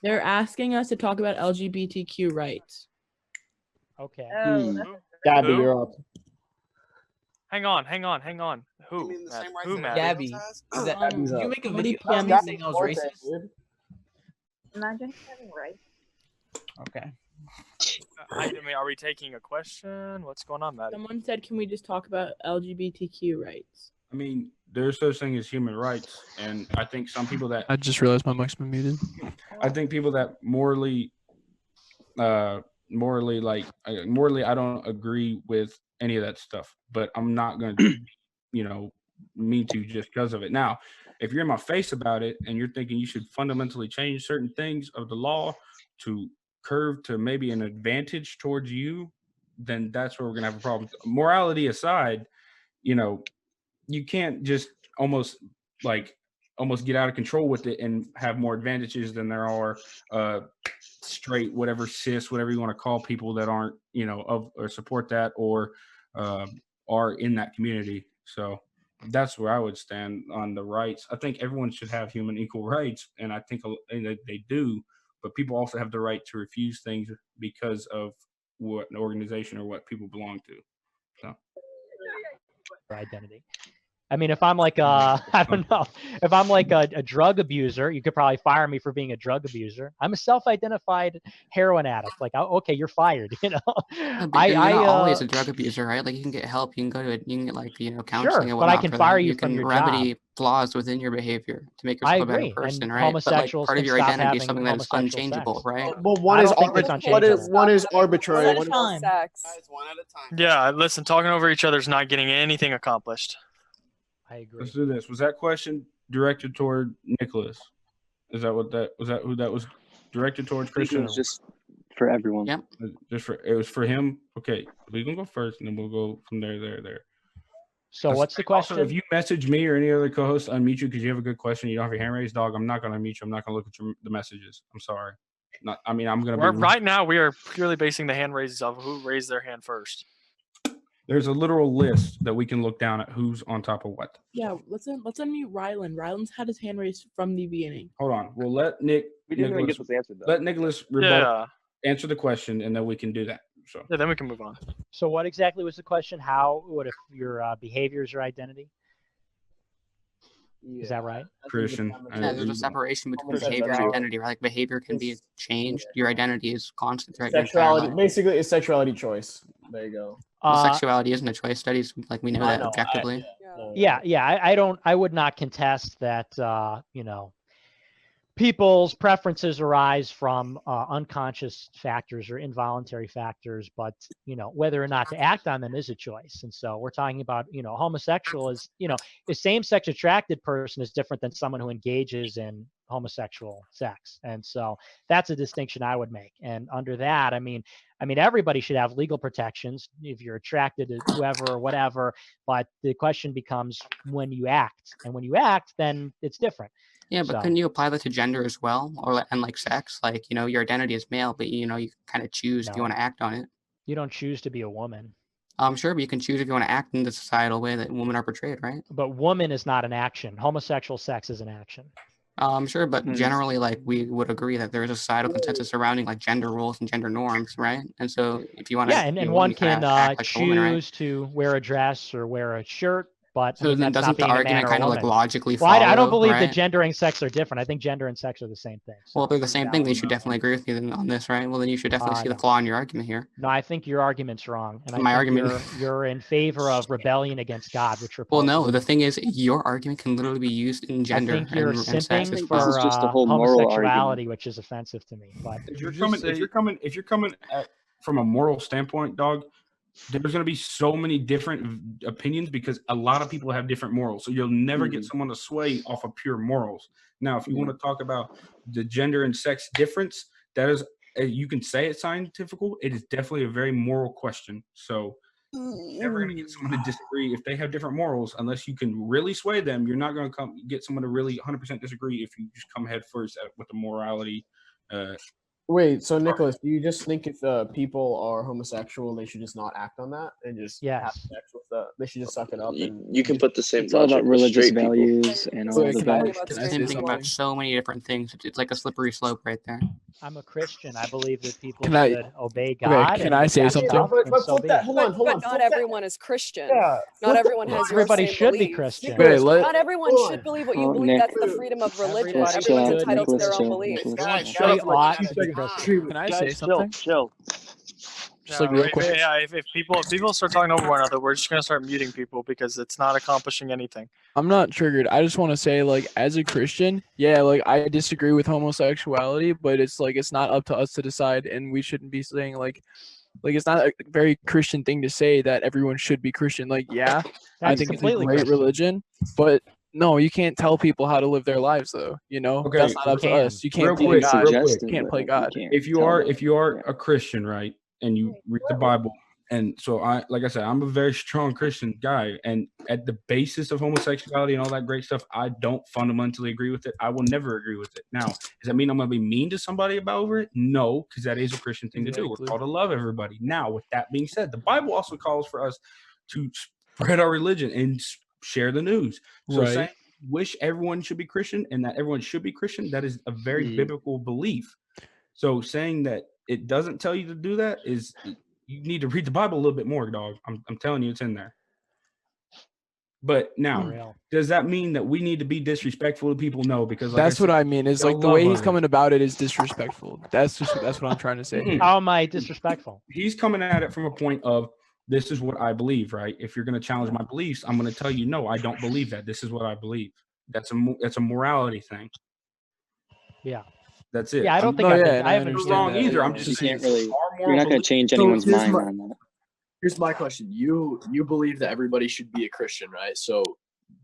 They're asking us to talk about LGBTQ rights. Okay. Gabby, you're up. Hang on. Who? You mean the same rights Who, that Matt? Gabby, Gabby's did you up. make a Somebody video PM about me saying I was Fortes, racist? dude. Imagine having rights. Okay. I mean, are we taking a question? What's going on, Maddie? Someone said, can we just talk about LGBTQ rights? I mean, there's such thing as human rights, and I think some people that I just realized my mic's been muted. I think people that morally, I don't agree with any of that stuff, but I'm not going to, mean to just because of it. Now, if you're in my face about it and you're thinking you should fundamentally change certain things of the law to curve to maybe an advantage towards you, then that's where we're going to have a problem. Morality aside, you can't just almost get out of control with it and have more advantages than there are straight, whatever, cis, whatever you want to call people that aren't, of or support that or are in that community. So that's where I would stand on the rights. I think everyone should have human equal rights, and I think they do, but people also have the right to refuse things because of what an organization or what people belong to. So. Identity. I mean, if I'm like I don't know, if I'm like a drug abuser, you could probably fire me for being a drug abuser. I'm a self-identified heroin addict. Like, okay, you're fired. Yeah, but you're not always a drug abuser, right? Like, you can get help, you can go to it, you can get counseling and whatnot. But I can fire you You from can your remedy job. flaws within your behavior to make yourself a better person, and right? But like, homosexuals part of can your stop identity is having something that is homosexual unchangeable, sex. right? Well, one I is don't think it's unchangeable. one is arbitrary. One One at a is time. Sex. Guys, one at a time. Yeah, listen, talking over each other is not getting anything accomplished. I agree. Let's do this. Was that question directed toward Nicholas? Is that what that was? That who that was directed towards? It Christian? was just for everyone. Yep. It was for him. Okay, we can go first, and then we'll go from there. So what's the question? Also, if you message me or any other co-host, unmute you because you have a good question. You don't have your hand raised, dog. I'm not going to unmute you. I'm not going to look at the messages. I'm sorry. I'm going to be Right now. We are purely basing the hand raises off who raised their hand first. There's a literal list that we can look down at who's on top of what. Yeah, let's unmute Rylan. Rylan's had his hand raised from the beginning. Hold on. We'll let We didn't even get this answered, though. Let Nicholas answer the question, and then we can do that. So yeah, then we can move on. So what exactly was the question? What if your behaviors or identity? Yeah. Is that right? Christian. Yeah, there's a separation between behavior and identity, right? Like, behavior can be changed. Your identity is constant throughout your entire Sexuality, life. basically, it's sexuality choice. There you go. Well, sexuality isn't a choice. Studies, like, we know that objectively. I would not contest that, people's preferences arise from unconscious factors or involuntary factors, but, whether or not to act on them is a choice. And so we're talking about, homosexual is, a same-sex attracted person is different than someone who engages in homosexual sex. And so that's a distinction I would make. And under that, I mean, everybody should have legal protections if you're attracted to whoever or whatever, but the question becomes when you act, and when you act, then it's different. Yeah, but couldn't you apply that to gender as well, and like sex? Like, your identity is male, but you kind of choose if you want to act on it. You don't choose to be a woman. Sure, but you can choose if you want to act in the societal way that women are portrayed, right? But woman is not an action. Homosexual sex is an action. Sure, but generally, like, we would agree that there is a societal consensus surrounding like gender rules and gender norms, right? And so if you want to, and one can choose to wear a dress or wear a shirt. But so then doesn't the argument kind of like logically follow? I don't believe that gender and sex are different. I think gender and sex are the same thing. So well, they're the same thing. Then you should definitely agree with you on this, right? Well, then you should definitely see the flaw in your argument here. No, I think your argument's wrong. And my argument, you're in favor of rebellion against God, which well, no. The thing is, your argument can literally be used in gender I think you're and sex simping as for well. just a whole moral homosexuality, which is offensive to me. But if you're coming from a moral standpoint, dog, there's going to be so many different opinions because a lot of people have different morals. So you'll never get someone to sway off of pure morals. Now, if you want to talk about the gender and sex difference, that is, you can say it's scientific. It is definitely a very moral question. So you're never going to get someone to disagree if they have different morals, unless you can really sway them. You're not going to get someone to really 100% disagree if you just come head first with the morality Wait, so Nicholas, do you just think if people are homosexual, they should just not act on that and just have Yes. sex with they should just suck it up? And You can put the same It's all about logic with religious straight people. values and all Wait, the can I- bad. can I say Same thing about something? so many different things. It's like a slippery slope right there. I'm a Christian. I believe that people Can I- should obey God. can and I if say that's something? enough, But then so flip be that. it. Hold on. But not Flip that. everyone is Christian. Yeah. Not everyone has your Everybody same should be beliefs. Christian. Wait, let- Not everyone Hold should on. believe what you Oh, believe. Nick. That's the freedom of religion. Everybody Everyone's should. entitled to their Nicholas, own chill, beliefs. Nicholas. Everybody Shut up, ought like, to be Christian. Can I Guys, say something? Chill. Just like real If- quick. Yeah, if people start talking over one another, we're just gonna start muting people because it's not accomplishing anything. I'm not triggered. I just want to say, like, as a Christian, yeah, like, I disagree with homosexuality, but it's like it's not up to us to decide, and we shouldn't be saying like it's not a very Christian thing to say that everyone should be Christian. Like, yeah, I That's think it's a completely great Christian. religion, but no, you can't tell people how to live their lives, though. You know, Okay, that's not up to you can. us. You can't Real play quick, God. real quick. Suggested, Can't but, play like, God. can't If you tell are them. a Christian, right, and you read the Bible, and so like I said, I'm a very strong Christian guy, and at the basis of homosexuality and all that great stuff, I don't fundamentally agree with it. I will never agree with it. Now, does that mean I'm going to be mean to somebody about it? No, because that is a Christian thing to do. We're Exactly. called to love everybody. Now, with that being said, the Bible also calls for us to spread our religion and share the news. So Right. saying wish everyone should be Christian and that everyone should be Christian, that is a very biblical belief. So saying that it doesn't tell you to do that is you need to read the Bible a little bit more, dog. I'm telling you, it's in there. But now, Real. does that mean that we need to be disrespectful to people? No, because like That's what I mean. Is they'll like the way love he's others. coming about it is disrespectful. That's what I'm trying to say. Mm-mm. How am I disrespectful? He's coming at it from a point of this is what I believe, right? If you're going to challenge my beliefs, I'm going to tell you, no, I don't believe that. This is what I believe. That's a morality thing. Yeah. That's it. Yeah, I don't I'm think No, I've yeah, been, and I I haven't not understand been wrong that. either. I'm You just can't saying really. our You're moral not going belief- to change So anyone's here's mind my- on that. Here's my question. You believe that everybody should be a Christian, right? So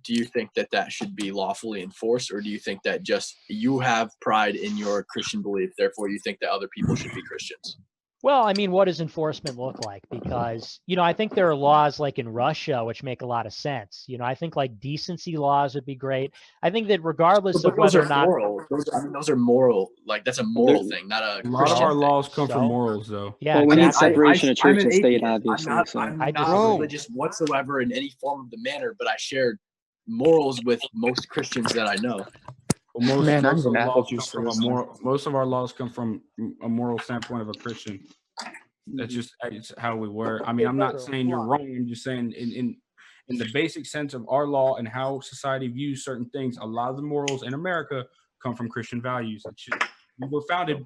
do you think that that should be lawfully enforced, or do you think that just you have pride in your Christian belief, therefore you think that other people should be Christians? Well, I mean, what does enforcement look like? Because, I think there are laws like in Russia which make a lot of sense. I think like decency laws would be great. I think that regardless But of those whether are or not moral. Those are moral. Like that's a moral thing, not a A lot Christian of our thing. laws come from So? morals, though. Yeah, Well, we need exactly. separation of I'm church an and state, atheist. obviously. I'm I not disagree. religious whatsoever in any form of the manner, but I share morals with most Christians that I know. Well, most, Man, I'm most of gonna the have laws to come choose from a this. moral. Most of our laws come from a moral standpoint of a Christian. That's just it's how we were. I mean, I'm not saying you're wrong. I'm just saying in the basic sense of our law and how society views certain things, a lot of the morals in America come from Christian values. We were founded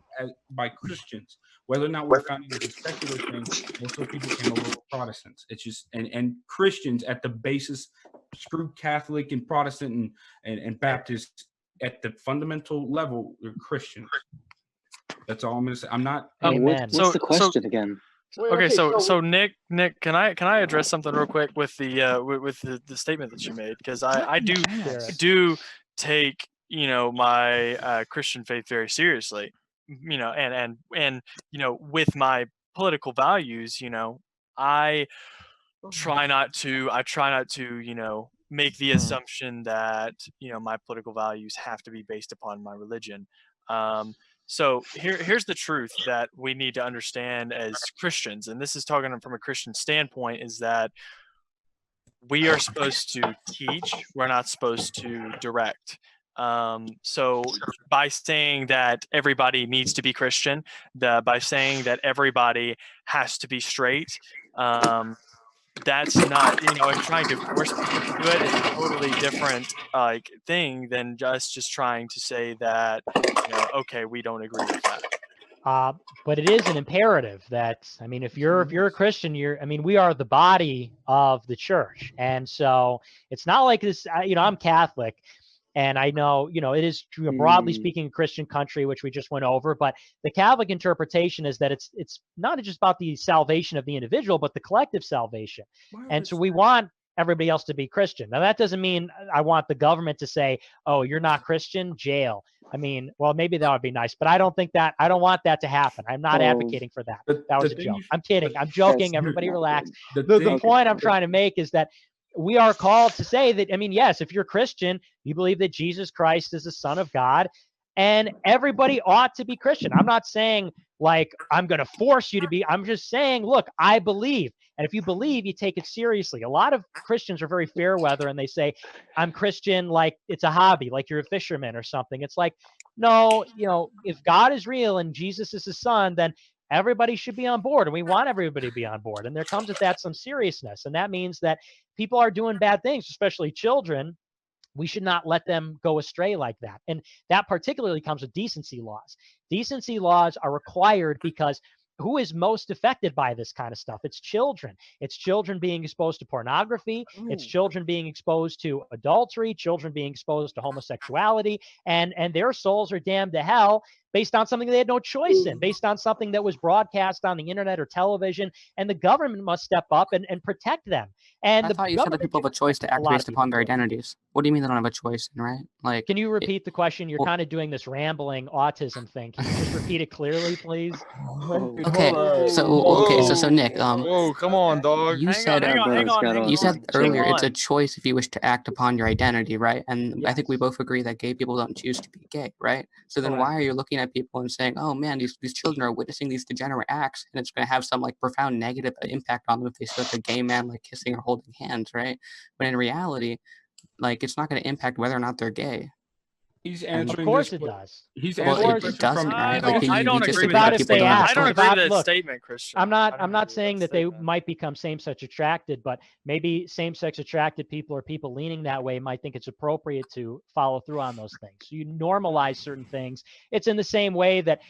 by Christians. Whether or not we're founded as a secular thing, most of the people came over with Protestants. It's just and Christians at the basis, screw Catholic and Protestant and Baptist at the fundamental level, we're Christians. That's all I'm gonna say. I'm not. Amen. What's the question again? Okay, so Nick, can I address something real quick with the with the statement that you made? Because I do take my Christian faith very seriously, and with my political values, I try not to make the assumption that my political values have to be based upon my religion. So here's the truth that we need to understand as Christians, and this is talking from a Christian standpoint, is that we are supposed to teach, we're not supposed to direct. So by saying that everybody needs to be Christian, by saying that everybody has to be straight, that's not, and trying to force people to do it is a totally different thing than just trying to say that, okay, we don't agree with that. But it is an imperative that, I mean, if you're a Christian, we are the body of the church. And so it's not like this, I'm Catholic. And I know, it is broadly speaking a Christian country, which we just went over. But the Catholic interpretation is that it's not just about the salvation of the individual, but the collective salvation. And so we want everybody else to be Christian. Now, that doesn't mean I want the government to say, oh, you're not Christian, jail. I mean, well, maybe that would be nice, but I don't want that to happen. I'm not advocating for that. That was a joke. I'm kidding. I'm joking. Everybody relax. The point I'm trying to make is that we are called to say that, yes, if you're Christian, you believe that Jesus Christ is the Son of God, and everybody ought to be Christian. I'm not saying like I'm going to force you to be. I'm just saying, look, I believe. And if you believe, you take it seriously. A lot of Christians are very fair weather and they say, I'm Christian like it's a hobby, like you're a fisherman or something. It's like, no, if God is real and Jesus is his son, then everybody should be on board, and we want everybody to be on board. And there comes with that some seriousness. And that means that people are doing bad things, especially children. We should not let them go astray like that. And that particularly comes with decency laws. Decency laws are required because who is most affected by this kind of stuff? It's children. It's children being exposed to pornography. It's children being exposed to adultery, children being exposed to homosexuality, and their souls are damned to hell based on something they had no choice in, based on something that was broadcast on the internet or television, and the government must step up and protect them. And I thought you said that people have a choice to act based upon their identities. What do you mean they don't have a choice, right? Like, can you repeat the question? You're kind of doing this rambling autism thing. Can you just repeat it clearly, please? So Nick, oh, come on, dog. You said earlier it's a choice if you wish to act upon your identity, right? And I think we both agree that gay people don't choose to be gay, right? So then why are you looking at people and saying, oh man, these children are witnessing these degenerate acts, and it's going to have some like profound negative impact on them if they see like a gay man like kissing or holding hands, right? But in reality, like it's not going to impact whether or not they're gay. He's answering. Of course it does. He's answering. It doesn't, right? I don't agree with that statement, Christian. I'm not saying that they might become same-sex attracted, but maybe same-sex attracted people or people leaning that way might think it's appropriate to follow through on those things. So you normalize certain things. It's in the same way that,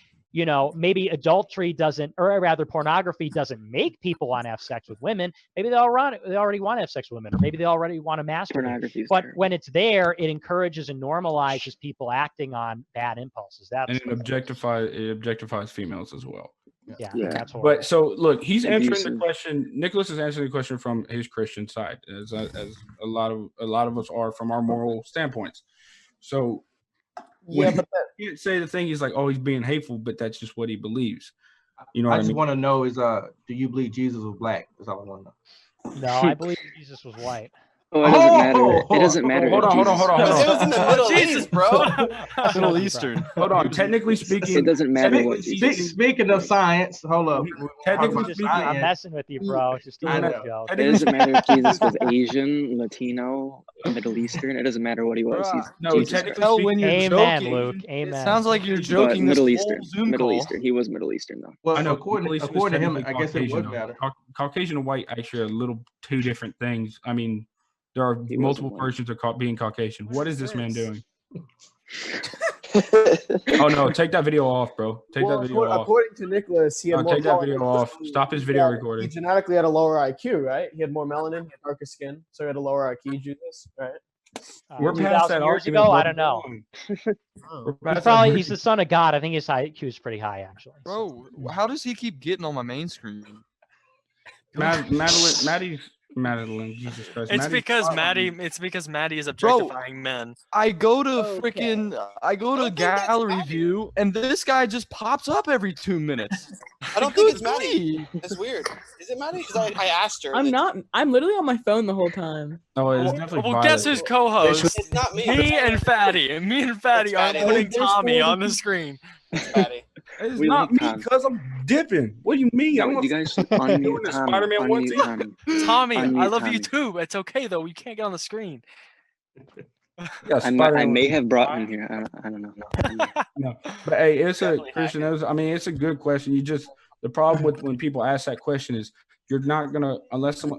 maybe adultery doesn't, or rather pornography doesn't make people want to have sex with women. Maybe they already want to have sex with women, or maybe they already want to masturbate. But when it's there, it encourages and normalizes people acting on bad impulses. And it objectifies females as well. Yeah. That's horrible. But so look, he's answering the question. Nicholas is answering the question from his Christian side, as a lot of us are from our moral standpoints. So. Yeah, but you can't say the thing is like, oh, he's being hateful, but that's just what he believes. You know what I mean? just want to know is, do you believe Jesus was black? That's all I want to know. No, I believe Jesus was white. Oh, it doesn't matter. It doesn't matter. Hold on. It was in the Middle East, bro. Middle Eastern. Hold on. Technically speaking, it doesn't matter what. Speaking of science, hold up. Technically speaking, I'm messing with you, bro. It's just a joke. It doesn't matter if Jesus was Asian, Latino, Middle Eastern. It doesn't matter what he was. He's technically when you're Amen, joking. Luke. Amen. It sounds like you're joking. Middle this Eastern. whole Zoom Middle call. Eastern. He was Middle Eastern though. Well, I know, according to him, I guess it would matter. Caucasian and white actually are two different things. I mean, there are multiple versions of being Caucasian. What is this man doing? Oh no! Take that video off, bro. Take that video off. According to Nicholas, he had more take that video off. Stop his video recording. He genetically had a lower IQ, right? He had more melanin, he had darker skin, so he had a lower IQ. Jesus, right? We're past that years argument. ago. I don't know. He's the son of God. I think his IQ is pretty high, actually. Bro, how does he keep getting on my main screen? Madeline, Jesus Christ. It's because Maddie is objectifying men. I go to gallery view and this guy just pops up every 2 minutes. I don't think it's Maddie. That's weird. Is it Maddie? Because I asked her. I'm not. I'm literally on my phone the whole time. Oh, it's definitely. Well, guess who's co-host? It's not me. Me and Fatty. Me and Fatty are putting Tommy on the screen. It's Fatty. It's not me because I'm dipping. What do you mean? I'm you guys unmute Spider-Man one team. Tommy, I love you too. It's okay though. You can't get on the screen. Yeah, I may have brought him here. I don't know. No, but hey, it's a Christian. It's a good question. The problem with when people ask that question is you're not gonna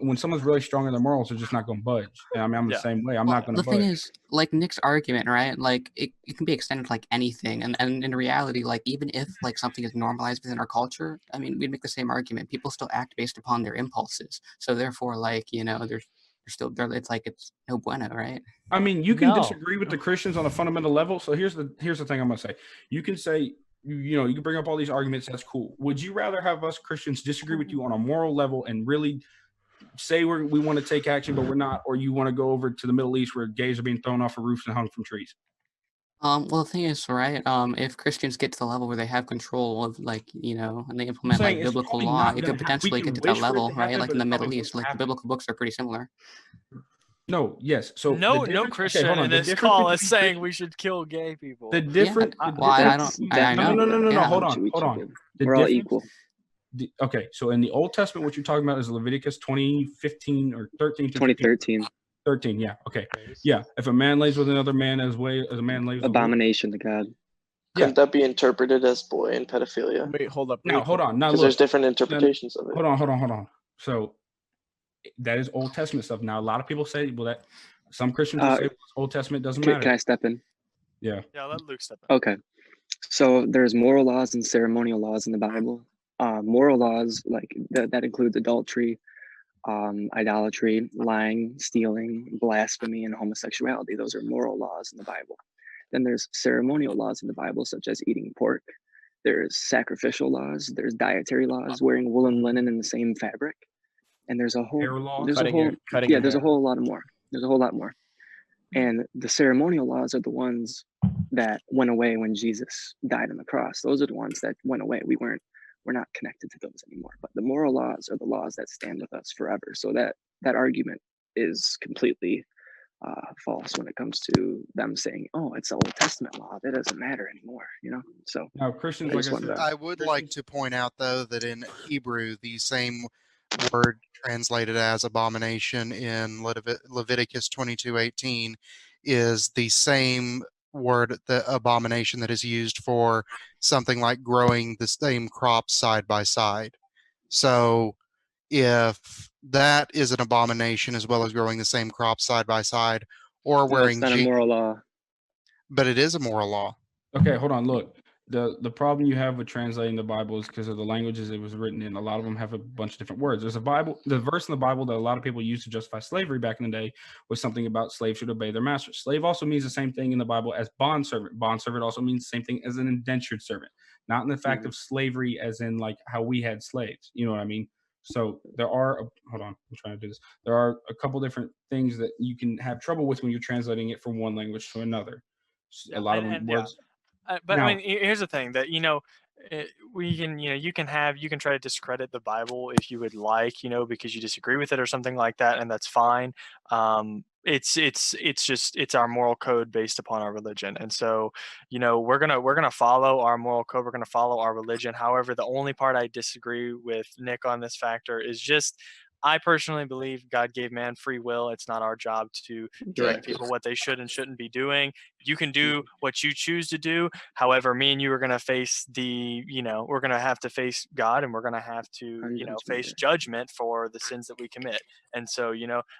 when someone's really strong in their morals, they're just not gonna budge. And I'm the same way. I'm not gonna. The thing is, like Nick's argument, right? Like it can be extended to like anything, and in reality, like even if like something is normalized within our culture, I mean, we'd make the same argument. People still act based upon their impulses, so therefore, like it's like it's no bueno, right? I mean, you can disagree with the Christians on a fundamental level. So here's the thing I'm gonna say. You can say. You can bring up all these arguments. That's cool. Would you rather have us Christians disagree with you on a moral level and really say we want to take action, but we're not, or you want to go over to the Middle East where gays are being thrown off of roofs and hung from trees? Well, the thing is, right? If Christians get to the level where they have control of, like, and they implement like biblical law, it could potentially get to that level, right? Like in the Middle East, like the biblical books are pretty similar. No, yes. So the No difference, okay, Christian hold on. in The this difference call is between saying we should kill gay people. the different, Yeah, the well, I difference. don't, I No, know. no. Yeah. Hold on. The We're all difference. equal. Okay, so in the Old Testament, what you're talking about is Leviticus 20:15 or 13 to 15. 2013. 13, yeah. Okay. Yeah. If a man lays with another man as a man lays with a woman. Abomination to God. Couldn't that be interpreted as boy and pedophilia? Wait, hold up. Now, hold on. Now, Because look. there's different interpretations of it. Hold on. So that is Old Testament stuff. Now, a lot of people say, well, that some Christians will say well, Old Testament doesn't matter. Can I step in? Yeah. Yeah, let Luke step in. Okay. So there's moral laws and ceremonial laws in the Bible. Moral laws, like that includes adultery, idolatry, lying, stealing, blasphemy, and homosexuality. Those are moral laws in the Bible. Then there's ceremonial laws in the Bible, such as eating pork. There's sacrificial laws. There's dietary laws, wearing wool and linen in the same fabric. And there's a whole, there's a whole, yeah, there's a whole lot more. There's a whole lot more. And the ceremonial laws are the ones that went away when Jesus died on the cross. Those are the ones that went away. We're not connected to those anymore. But the moral laws are the laws that stand with us forever. So that argument is completely false when it comes to them saying, "Oh, it's the Old Testament law. That doesn't matter anymore." So now Christians, I would like to point out though that in Hebrew, the same word translated as abomination in Leviticus 22:18 is the same word, the abomination that is used for something like growing the same crops side by side. So if that is an abomination as well as growing the same crop side by side or wearing that's not a moral law. But it is a moral law. Okay, hold on. Look, the problem you have with translating the Bible is because of the languages it was written in. A lot of them have a bunch of different words. There's the verse in the Bible that a lot of people used to justify slavery back in the day was something about slaves should obey their masters. Slave also means the same thing in the Bible as bondservant. Bondservant also means the same thing as an indentured servant, not in the fact of slavery as in like how we had slaves. You know what I mean? So there are, hold on, I'm trying to do this. There are a couple different things that you can have trouble with when you're translating it from one language to another. A lot of them words. But Now, I mean, here's the thing that we can you can try to discredit the Bible if you would like, because you disagree with it or something like that, and that's fine. It's our moral code based upon our religion, and so we're gonna follow our moral code. We're gonna follow our religion. However, the only part I disagree with Nick on this factor is just I personally believe God gave man free will. It's not our job to direct people what they should and shouldn't be doing. You can do what you choose to do. However, me and you are going to face we're going to have to face God, and we're going to have to, face judgment for the sins that we commit. And so,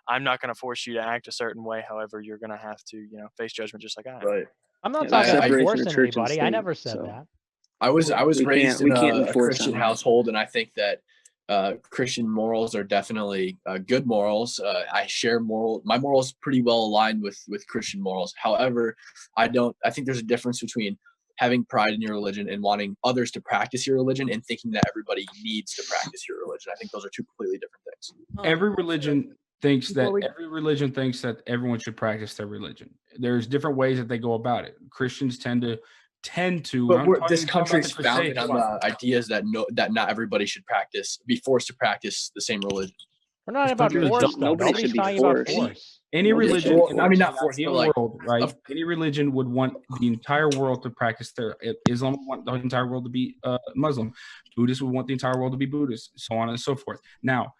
I'm not going to force you to act a certain way. However, you're going to have to, face judgment just like I am. Right. I'm not talking about forcing anybody. I never said that. I was raised in a enforce Christian that. household, and I think that Christian morals are definitely good morals. I share my morals pretty well aligned with Christian morals. However, I think there's a difference between having pride in your religion and wanting others to practice your religion and thinking that everybody needs to practice your religion. I think those are two completely different things. Every religion thinks that everyone should practice their religion. There's different ways that they go about it. Christians tend to. But this country is founded on the ideas that not everybody should be forced to practice the same religion. We're not about force, though. Nobody's talking about force. Any religion, not forced, in the world, right? Any religion would want the entire world to practice Islam would want the entire world to be Muslim. Buddhists would want the entire world to be Buddhist, so on and so forth. Now,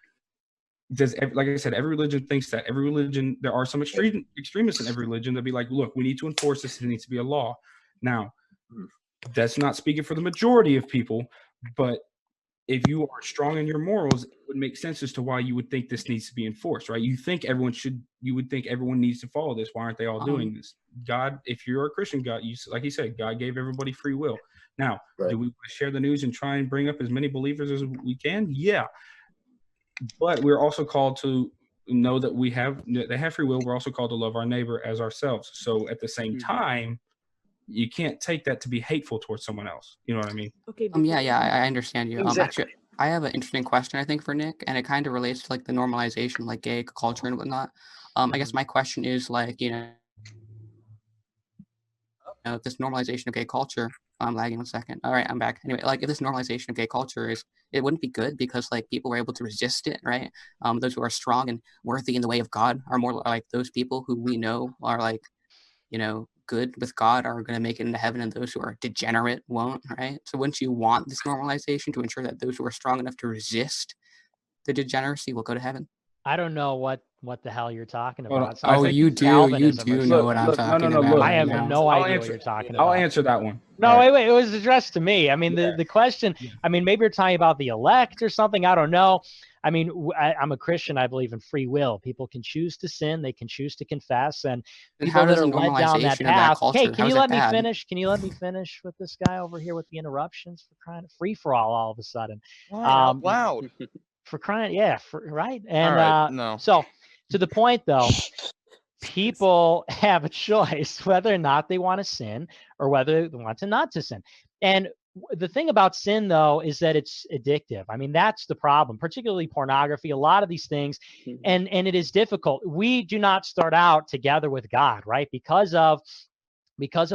like I said, every religion thinks that. Every religion, there are some extremists in every religion that be like, look, we need to enforce this. It needs to be a law. Now, that's not speaking for the majority of people, but if you are strong in your morals, it would make sense as to why you would think this needs to be enforced, right? You would think everyone needs to follow this. Why aren't they all doing this? God, if you're a Christian, God, like he said, God gave everybody free will. Now, do we share the news and try and bring up as many believers as we can? Yeah. But we're also called to know that they have free will. We're also called to love our neighbor as ourselves. So at the same time, you can't take that to be hateful towards someone else. You know what I mean? Okay. I understand you. Exactly. Actually, I have an interesting question, I think, for Nick, and it kind of relates to like the normalization, like gay culture and whatnot. I guess my question is like, this normalization of gay culture, I'm lagging 1 second. All right, I'm back. Anyway, like if this normalization of gay culture is, it wouldn't be good because like people were able to resist it, right? Those who are strong and worthy in the way of God are more like those people who we know are like, good with God are going to make it into heaven, and those who are degenerate won't, right? So wouldn't you want this normalization to ensure that those who are strong enough to resist the degeneracy will go to heaven? I don't know what the hell you're talking Hold on. about. Oh, you do Calvinism or know what I'm Look, talking no, about. look. I have Yeah. no I'll idea answer, what you're talking I'll about. answer that one. No, All right. wait. It was addressed to me. I mean, the question. I mean, maybe you're talking about the elect or something. I don't know. I mean, I'm a Christian. I believe in free will. People can choose to sin. They can choose to confess, and Then people how that does are a led down that normalization of that path. culture, Hey, can how you is it let me bad? finish? Can you let me finish with this guy over here with the interruptions for crying? Free for all of a sudden. Out loud. For crying, yeah, right. And right, no. so to the point though, people have a choice whether or not they want to sin or whether they want to not to sin. And the thing about sin though is that it's addictive. I mean, that's the problem, particularly pornography, a lot of these things. And it is difficult. We do not start out together with God, right? Because of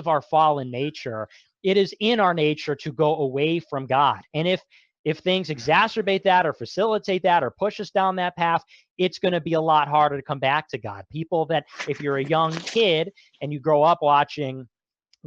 our fallen nature, it is in our nature to go away from God. And if things exacerbate that or facilitate that or push us down that path, it's going to be a lot harder to come back to God. People that, if you're a young kid and you grow up watching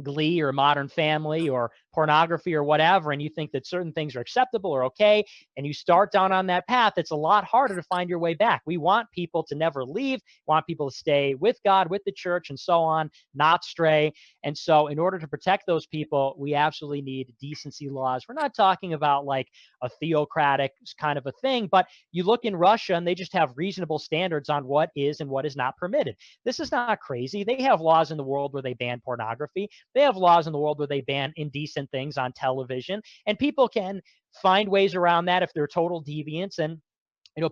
Glee or Modern Family or pornography or whatever, and you think that certain things are acceptable or okay, and you start down on that path, it's a lot harder to find your way back. We want people to never leave, want people to stay with God, with the church, and so on, not stray. And so in order to protect those people, we absolutely need decency laws. We're not talking about like a theocratic kind of a thing, but you look in Russia and they just have reasonable standards on what is and what is not permitted. This is not crazy. They have laws in the world where they ban pornography. They have laws in the world where they ban indecent things on television, and people can find ways around that if they're total deviants. And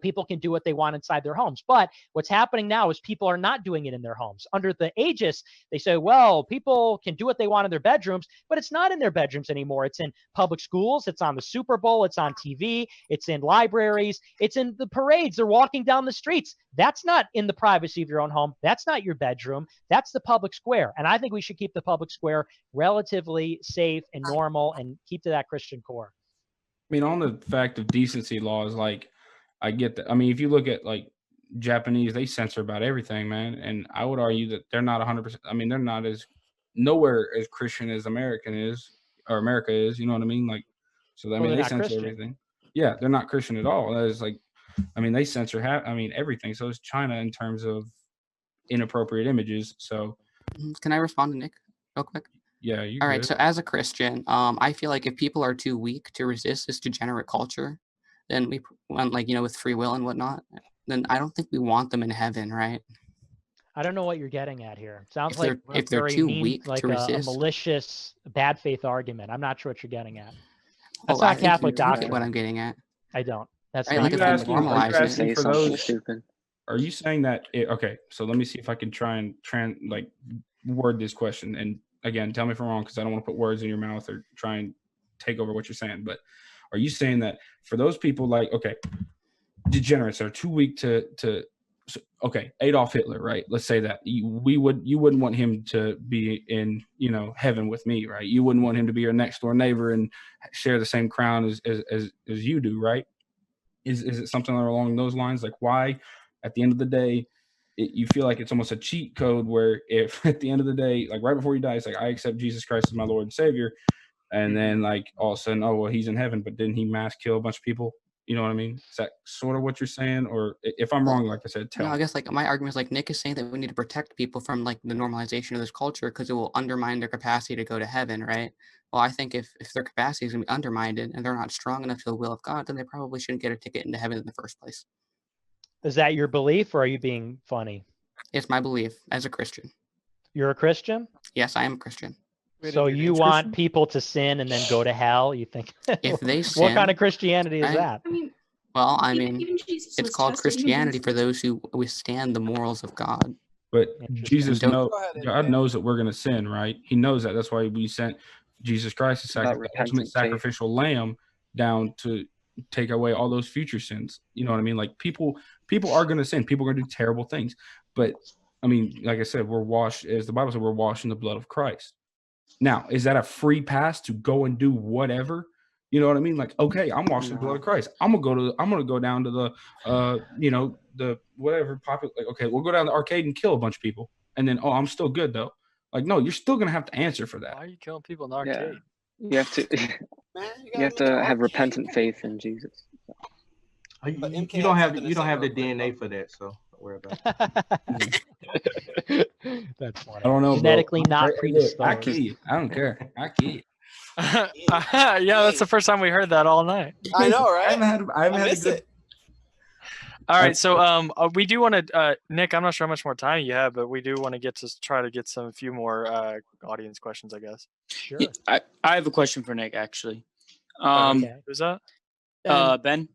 people can do what they want inside their homes. But what's happening now is people are not doing it in their homes. Under the aegis, they say, well, people can do what they want in their bedrooms, but it's not in their bedrooms anymore. It's in public schools. It's on the Super Bowl. It's on TV. It's in libraries. It's in the parades. They're walking down the streets. That's not in the privacy of your own home. That's not your bedroom. That's the public square. And I think we should keep the public square relatively safe and normal and keep to that Christian core. I mean, on the fact of decency laws, like, I get that. I mean, if you look at like Japanese, they censor about everything, man. And I would argue that they're not 100%. I mean, they're not as nowhere as Christian as American is or America is. You know what I mean? Like, so I mean, they censor Christian. everything. Yeah, they're not Christian at all. That is like, I mean, they censor everything. So is China in terms of inappropriate images. So, can I respond to Nick real quick? Yeah. All right. So as a Christian, I feel like if people are too weak to resist this degenerate culture, then we want, like, with free will and whatnot, then I don't think we want them in heaven, right? I don't know what you're getting at here. Sounds if they're too weak like to resist, a malicious, bad faith argument. I'm not sure what you're getting at. That's I not Catholic think you doctrine. get what I'm getting at. I don't. That's right, not. like asking for those? Are you saying that? Okay, so let me see if I can try and word this question. And again, tell me if I'm wrong, because I don't want to put words in your mouth or try and take over what you're saying. But are you saying that for those people, like, okay, degenerates are too weak to okay, Adolf Hitler, right? Let's say that you wouldn't want him to be in heaven with me, right? You wouldn't want him to be your next door neighbor and share the same crown as you do, right? Is it something along those lines? Like, why at the end of the day you feel like it's almost a cheat code where if at the end of the day, like right before you die, it's like, I accept Jesus Christ as my Lord and Savior, and then like all of a sudden, oh well, he's in heaven, but didn't he mass kill a bunch of people? You know what I mean? Is that sort of what you're saying? Or if I'm wrong, like I said, tell me. I guess like my argument is like Nick is saying that we need to protect people from like the normalization of this culture because it will undermine their capacity to go to heaven, right? Well, I think if their capacity is going to be undermined and they're not strong enough to the will of God, then they probably shouldn't get a ticket into heaven in the first place. Is that your belief, or are you being funny? It's my belief as a Christian. You're a Christian? Yes, I am a Christian. So you want people to sin and then go to hell? You think? If they sin, what kind of Christianity is that? Well, I mean, it's called Christianity for those who withstand the morals of God. But God knows that we're going to sin, right? He knows that. That's why we sent Jesus Christ, the ultimate sacrificial lamb, down to take away all those future sins. You know what I mean? Like people are going to sin. People are going to do terrible things. But I mean, like I said, we're washed, as the Bible said, we're washed in the blood of Christ. Now, is that a free pass to go and do whatever? You know what I mean? Like, okay, I'm washing the blood of Christ. I'm gonna go down to the the whatever popular, like, okay, we'll go down to the arcade and kill a bunch of people. And then, oh, I'm still good though. Like, no, you're still gonna have to answer for that. Why are you killing people in the arcade? You have to you have to have repentant faith in Jesus. You don't have the DNA for that, so don't worry about it. That's funny. I don't know. Genetically bro. not Look, predisposed. I kid. I don't care. I kid. Yeah, that's the first time we heard that all night. I know, right? I haven't had a good. All right, so we do want to, Nick. I'm not sure how much more time you have, but we do want to try to get a few more audience questions, I guess. Sure. I have a question for Nick, actually. Okay. Who's that? Ben.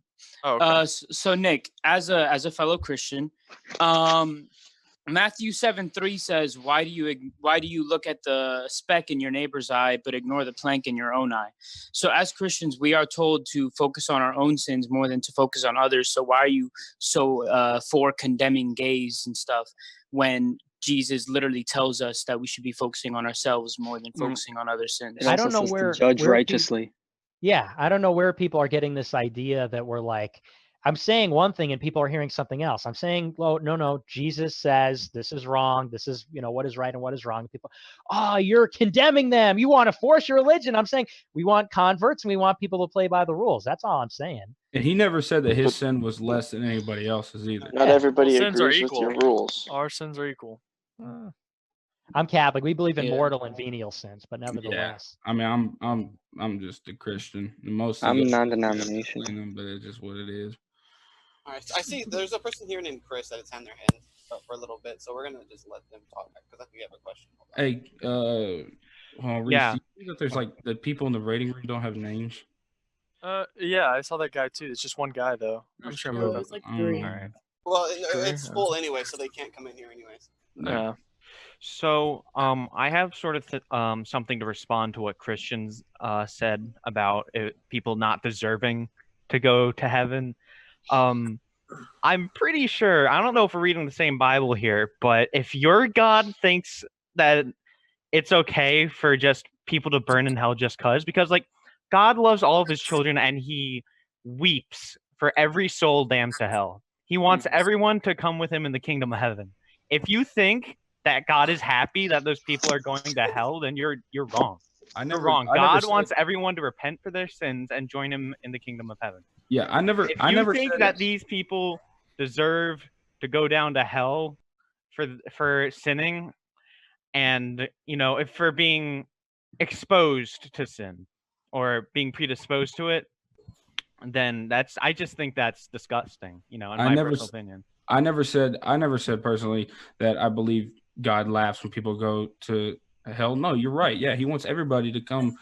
Oh, okay. So Nick, as a fellow Christian, Matthew 7:3 says, why do you look at the speck in your neighbor's eye but ignore the plank in your own eye? So as Christians, we are told to focus on our own sins more than to focus on others. So why are you so for condemning gays and stuff when Jesus literally tells us that we should be focusing on ourselves more than focusing on other sins? I don't know where judge righteously. Yeah, I don't know where people are getting this idea that we're like, I'm saying one thing and people are hearing something else. I'm saying, well, no, Jesus says this is wrong. This is, what is right and what is wrong. People, you're condemning them. You want to force your religion. I'm saying we want converts and we want people to play by the rules. That's all I'm saying. And he never said that his sin was less than anybody else's either. Not everybody Sins are agrees with equal. your rules. Our sins are equal. I'm Catholic. We believe in Yeah. mortal and venial sins, but nevertheless. I mean, I'm just a Christian. Most of I'm it- non-denomination. but it's just what it is. All right, so I see there's a person here named Chris that has had their hand up for a little bit, so we're gonna just let them talk because I think we have a question. Hey, Reese, Yeah. do you see that there's like the people in the rating room don't have names? Yeah, I saw that guy too. It's just one guy though. I'm sure. It It's was like three. All right. Well, it's full anyway, so they can't come in here anyways. Yeah. So, I have sort of something to respond to what Christians said about people not deserving to go to heaven. I'm pretty sure, I don't know if we're reading the same Bible here, but if your God thinks that it's okay for just people to burn in hell just because like God loves all of his children and he weeps for every soul damned to hell. He wants everyone to come with him in the kingdom of heaven. If you think that God is happy that those people are going to hell, then you're wrong. You're wrong. God wants everyone to repent for their sins and join him in the kingdom of heaven. Yeah, I never think said that it. these people deserve to go down to hell for sinning, and if for being exposed to sin or being predisposed to it, then I just think that's disgusting. In my personal opinion. I never said personally that I believe God laughs when people go to hell. No, you're right. Yeah, he wants everybody to come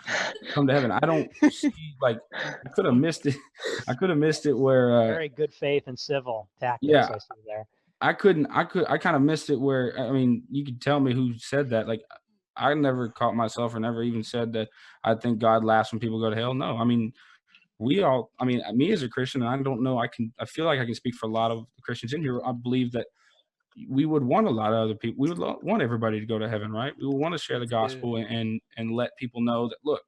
to heaven. I don't see, like, I could have missed it. I could have missed it where very good faith and civil tactics. Yeah. I see there. I kind of missed it where, I mean, you could tell me who said that. Like, I never caught myself or never even said that I think God laughs when people go to hell. No, I mean, me as a Christian, I don't know, I feel like I can speak for a lot of Christians in here. I believe that we would want a lot of other people. We would want everybody to go to heaven, right? We would want to share the gospel and let people know that, look,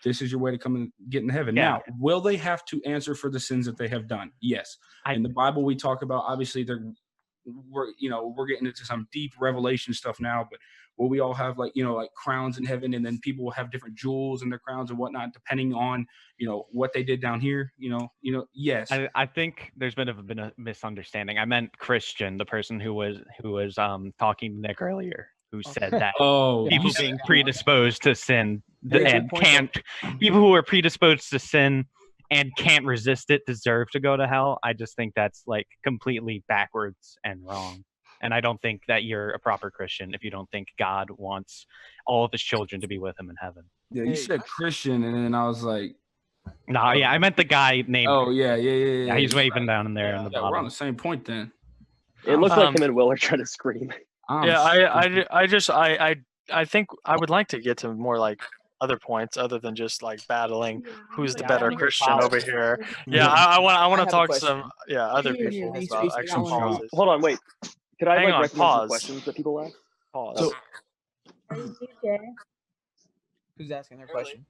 this is your way to come and get in heaven. Yeah. Now, will they have to answer for the sins that they have done? Yes. In the Bible, we talk about, obviously, we're getting into some deep revelation stuff now, but will we all have like crowns in heaven, and then people will have different jewels in their crowns and whatnot, depending on, what they did down here, yes. I think there's been a misunderstanding. I meant Christian, the person who was talking to Nick earlier, who said that people being predisposed to sin people who are predisposed to sin and can't resist it deserve to go to hell. I just think that's like completely backwards and wrong. And I don't think that you're a proper Christian if you don't think God wants all of his children to be with him in heaven. Yeah, you said Christian, and then I was like, no, yeah, I meant the guy named. Oh, yeah. Yeah, he's waving down in there in the bottom. We're on the same point then. It looked like him and Will are trying to scream. I think I would like to get to more like other points other than just like battling who's the better Christian over here. Yeah, I want to talk to some other people about actual policies. Hold on, wait. Could I Hang on, recommend some pause. questions that people ask? Pause. So, Are you gay? Who's asking their question?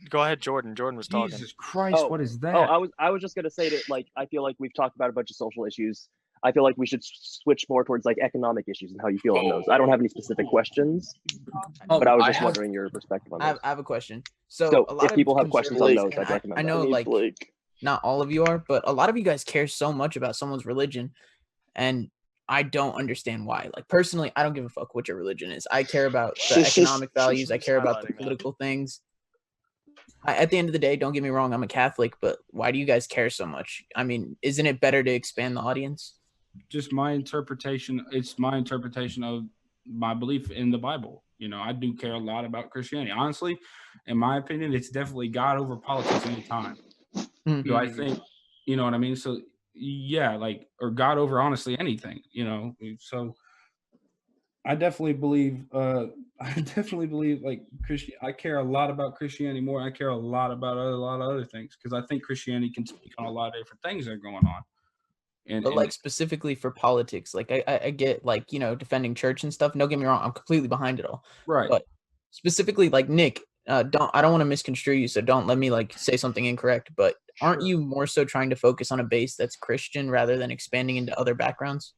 Go ahead, Jordan. Jordan was talking. Jesus Christ, what is that? I was just gonna say that, like, I feel like we've talked about a bunch of social issues. I feel like we should switch more towards like economic issues and how you feel on those. I don't have any specific questions, but I was just wondering your perspective on those. I have a question. So a lot if of people have questions on those, and I'd recommend I know that. like not all of you are, but a lot of you guys care so much about someone's religion, and I don't understand why. Like personally, I don't give a fuck what your religion is. I care about the economic values. I care about the political things. At the end of the day, don't get me wrong, I'm a Catholic, but why do you guys care so much? I mean, isn't it better to expand the audience? Just my interpretation. It's my interpretation of my belief in the Bible. You know, I do care a lot about Christianity. Honestly, in my opinion, it's definitely God over politics anytime. Do I think, you know what I mean? So yeah, like, or God over honestly anything, you know. So I definitely believe like I care a lot about Christianity more. I care a lot about a lot of other things because I think Christianity can speak on a lot of different things that are going on. But like specifically for politics, like I get like, you know, defending church and stuff. Don't get me wrong, I'm completely behind it all. Right. But specifically like Nick, I don't want to misconstrue you, so don't let me like say something incorrect. But aren't you more so trying to focus on a base that's Christian rather than expanding into other backgrounds?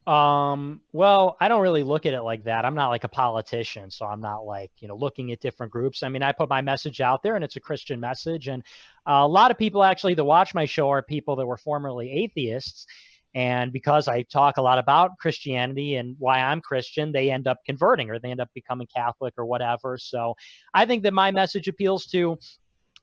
Well, I don't really look at it like that. I'm not like a politician, so I'm not like, you know, looking at different groups. I mean, I put my message out there and it's a Christian message. And a lot of people actually that watch my show are people that were formerly atheists. And because I talk a lot about Christianity and why I'm Christian, they end up converting or they end up becoming Catholic or whatever. So I think that my message appeals to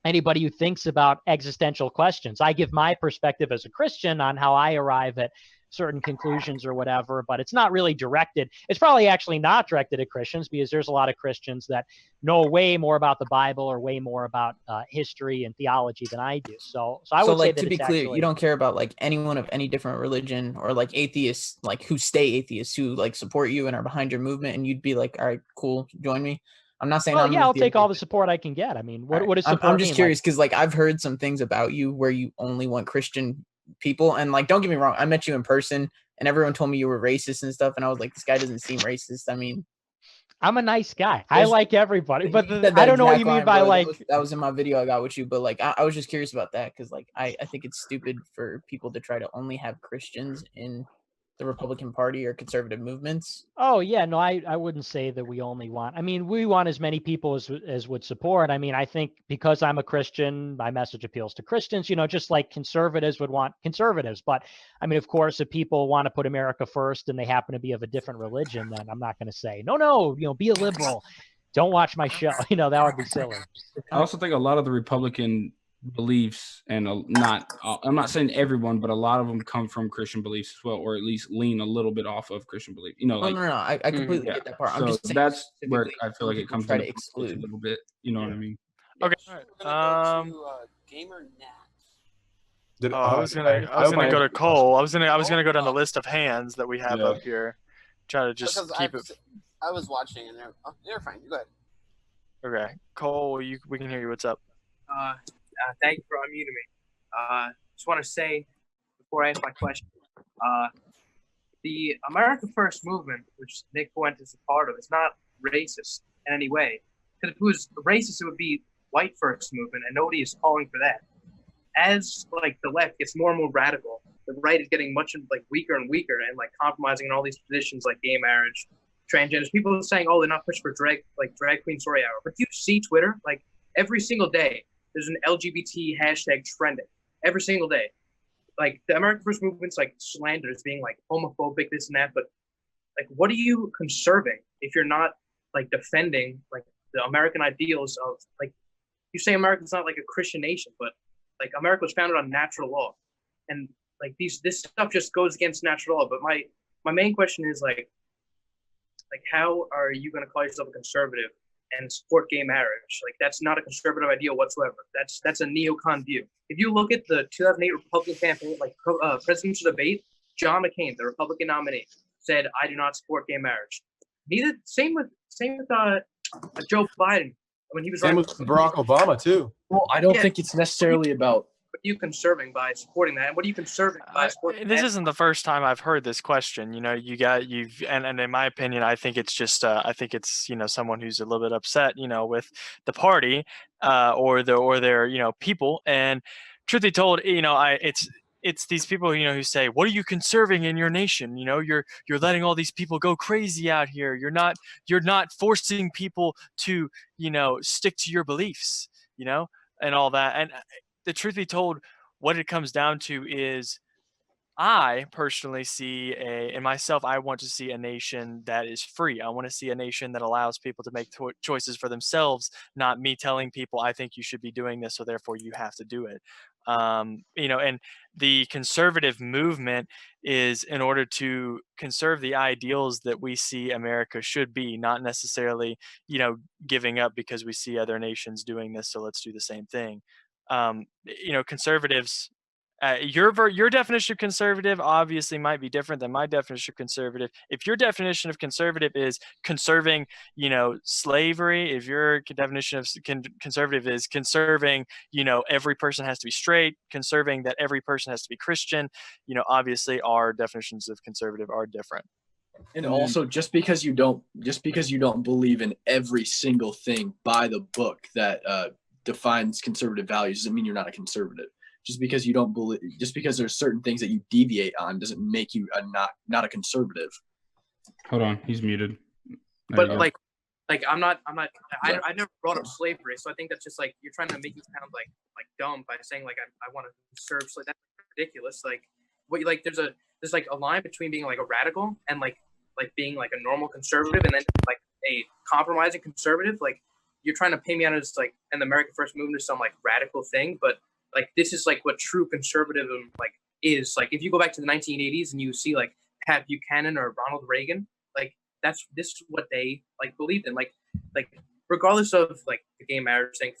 anybody who thinks about existential questions. I give my perspective as a Christian on how I arrive at certain conclusions or whatever, but it's not really directed. It's probably actually not directed at Christians because there's a lot of Christians that know way more about the Bible or way more about history and theology than I do. So I would like say that to be clear, actually, you don't care about like anyone of any different religion or like atheists, like who stay atheists, who like support you and are behind your movement, and you'd be like, all right, cool, join me. I'm not saying. Well, yeah, I'll take all the support I can get. I mean, what is support? I'm just curious because like I've heard some things about you where you only want Christian people, and like don't get me wrong, I met you in person and everyone told me you were racist and stuff, and I was like, this guy doesn't seem racist. I mean, I'm a nice guy. I like everybody, but I don't know what you mean by like that was in my video I got with you, but like I was just curious about that because like I think it's stupid for people to try to only have Christians in the Republican Party or conservative movements. Oh yeah, no, I wouldn't say that we only want. I mean, we want as many people as would support. I mean, I think because I'm a Christian, my message appeals to Christians. You know, just like conservatives would want conservatives. But I mean, of course, if people want to put America first and they happen to be of a different religion, then I'm not going to say no. You know, be a liberal. Don't watch my show. You know, that would be silly. I also think a lot of the Republican beliefs and I'm not saying everyone, but a lot of them come from Christian beliefs as well, or at least lean a little bit off of Christian belief. You know, like, no, I completely get that part. I'm so just saying that's where I feel like it comes try to to exclude a little bit. You know what I mean? Okay. Gamer Nat. I was gonna go to Cole. I was gonna go down the list of hands that we have up here. Try to just keep it. I was watching and you're fine. Go ahead. Okay, Cole, we can hear you. What's up? Thank you for unmuting me. Just want to say before I ask my question, the America First movement, which Nick Fuentes is a part of, is not racist in any way. Because if it was racist, it would be White First movement, and nobody is calling for that. As like the left gets more and more radical, the right is getting much like weaker and weaker, and like compromising on all these positions like gay marriage, transgenders. People are saying, "Oh, they're not pushing for drag queen story hour." But do you see Twitter? Like every single day, there's an LGBT hashtag trending every single day. Like the American First movement's like slandered as being like homophobic, this and that. But like, what are you conserving if you're not like defending like the American ideals of like, you say America's not like a Christian nation, but like America was founded on natural law, and like this stuff just goes against natural law. But my main question is like how are you going to call yourself a conservative and support gay marriage? Like that's not a conservative ideal whatsoever. That's a neocon view. If you look at the 2008 Republican campaign, like presidential debate, John McCain, the Republican nominee, said, "I do not support gay marriage." Same with Joe Biden when he was same with Barack Obama too. Well, I don't think it's necessarily about what are you conserving by supporting that? And what are you conserving by supporting This that? isn't the first time I've heard this question. You know, and in my opinion, I think it's just I think it's, you know, someone who's a little bit upset, you know, with the party or their, you know, people. And truth be told, you know, it's these people, you know, who say, what are you conserving in your nation? You know, you're letting all these people go crazy out here. You're not forcing people to, you know, stick to your beliefs, you know, and all that. And the truth be told, what it comes down to is I personally see in myself, I want to see a nation that is free. I want to see a nation that allows people to make choices for themselves, not me telling people, I think you should be doing this, so therefore you have to do it. You know, and the conservative movement is in order to conserve the ideals that we see America should be, not necessarily, you know, giving up because we see other nations doing this, so let's do the same thing. You know, conservatives, your definition of conservative obviously might be different than my definition of conservative. If your definition of conservative is conserving, you know, slavery, if your definition of conservative is conserving, you know, every person has to be straight, conserving that every person has to be Christian, you know, obviously our definitions of conservative are different. And also, just because you don't believe in every single thing by the book that defines conservative values doesn't mean you're not a conservative. Just because you don't believe, just because there's certain things that you deviate on, doesn't make you not a conservative. Hold on, he's muted. But like I never brought up slavery, so I think that's just like you're trying to make me sound like dumb by saying like I want to conserve slavery. That's ridiculous. Like what like there's like a line between being like a radical and like being like a normal conservative, and then like a compromising conservative. Like you're trying to paint me out as like an American First Movement is some like radical thing, but like this is like what true conservatism like is. Like if you go back to the 1980s and you see like Pat Buchanan or Ronald Reagan, like this is what they like believed in. Like regardless of like the gay marriage thing,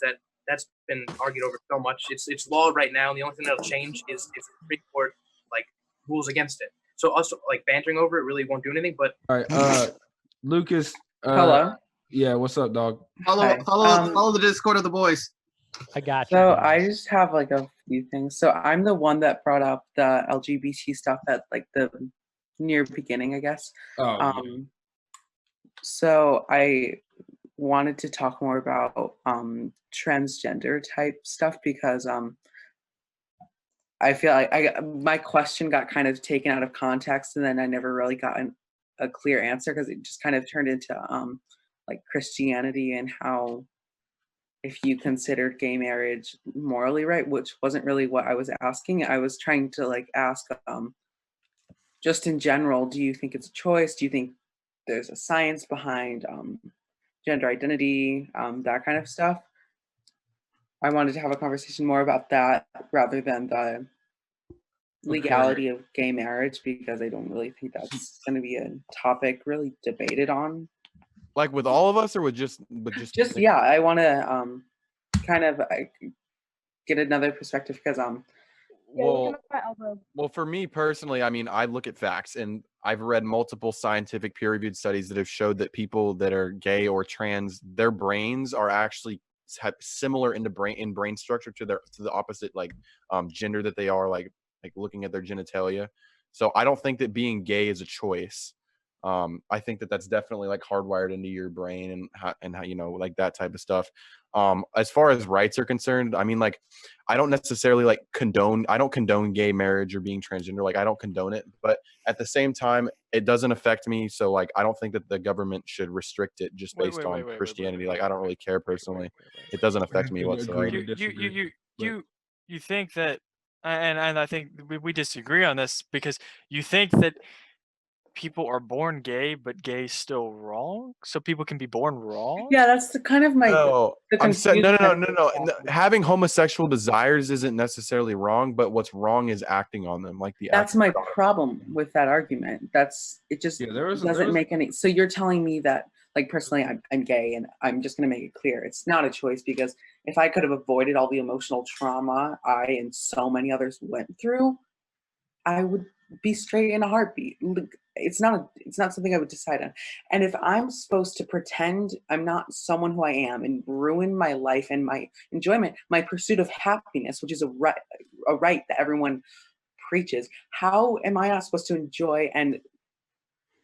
that's been argued over so much. It's law right now, and the only thing that'll change is if the Supreme Court like rules against it. So us like bantering over it really won't do anything. But all right, Lucas. Hello. Yeah, what's up, dog? Follow the Discord of the boys. I got you. So I just have like a few things. So I'm the one that brought up the LGBT stuff at like the near beginning, I guess. So I wanted to talk more about transgender type stuff because I feel like my question got kind of taken out of context, and then I never really got a clear answer because it just kind of turned into like Christianity and how if you considered gay marriage morally right, which wasn't really what I was asking. I was trying to like ask just in general, do you think it's a choice? Do you think there's a science behind gender identity, that kind of stuff? I wanted to have a conversation more about that rather than the legality of gay marriage, because I don't really think that's going to be a topic really debated on. Like with all of us, or with just yeah, I want to kind of get another perspective because well, for me personally, I mean, I look at facts, and I've read multiple scientific peer-reviewed studies that have showed that people that are gay or trans, their brains are actually similar in brain structure to the opposite like gender that they are, like looking at their genitalia. So I don't think that being gay is a choice. I think that that's definitely like hardwired into your brain and how, you know, like that type of stuff. As far as rights are concerned, I mean, like, I don't necessarily condone gay marriage or being transgender. Like, I don't condone it, but at the same time, it doesn't affect me. So like, I don't think that the government should restrict it just based on Christianity. Like, I don't really care personally. It doesn't affect me whatsoever. You think that, and I think we disagree on this, because you think that people are born gay, but gay is still wrong, so people can be born wrong. Yeah, that's the kind of my. No, I'm saying no. Having homosexual desires isn't necessarily wrong, but what's wrong is acting on them. Like that's my problem with that argument. It just doesn't make any. So you're telling me that, like, personally, I'm gay, and I'm just going to make it clear it's not a choice, because if I could have avoided all the emotional trauma I and so many others went through, I would be straight in a heartbeat. It's not something I would decide on. And if I'm supposed to pretend I'm not someone who I am and ruin my life and my enjoyment, my pursuit of happiness, which is a right that everyone preaches, how am I not supposed to enjoy, and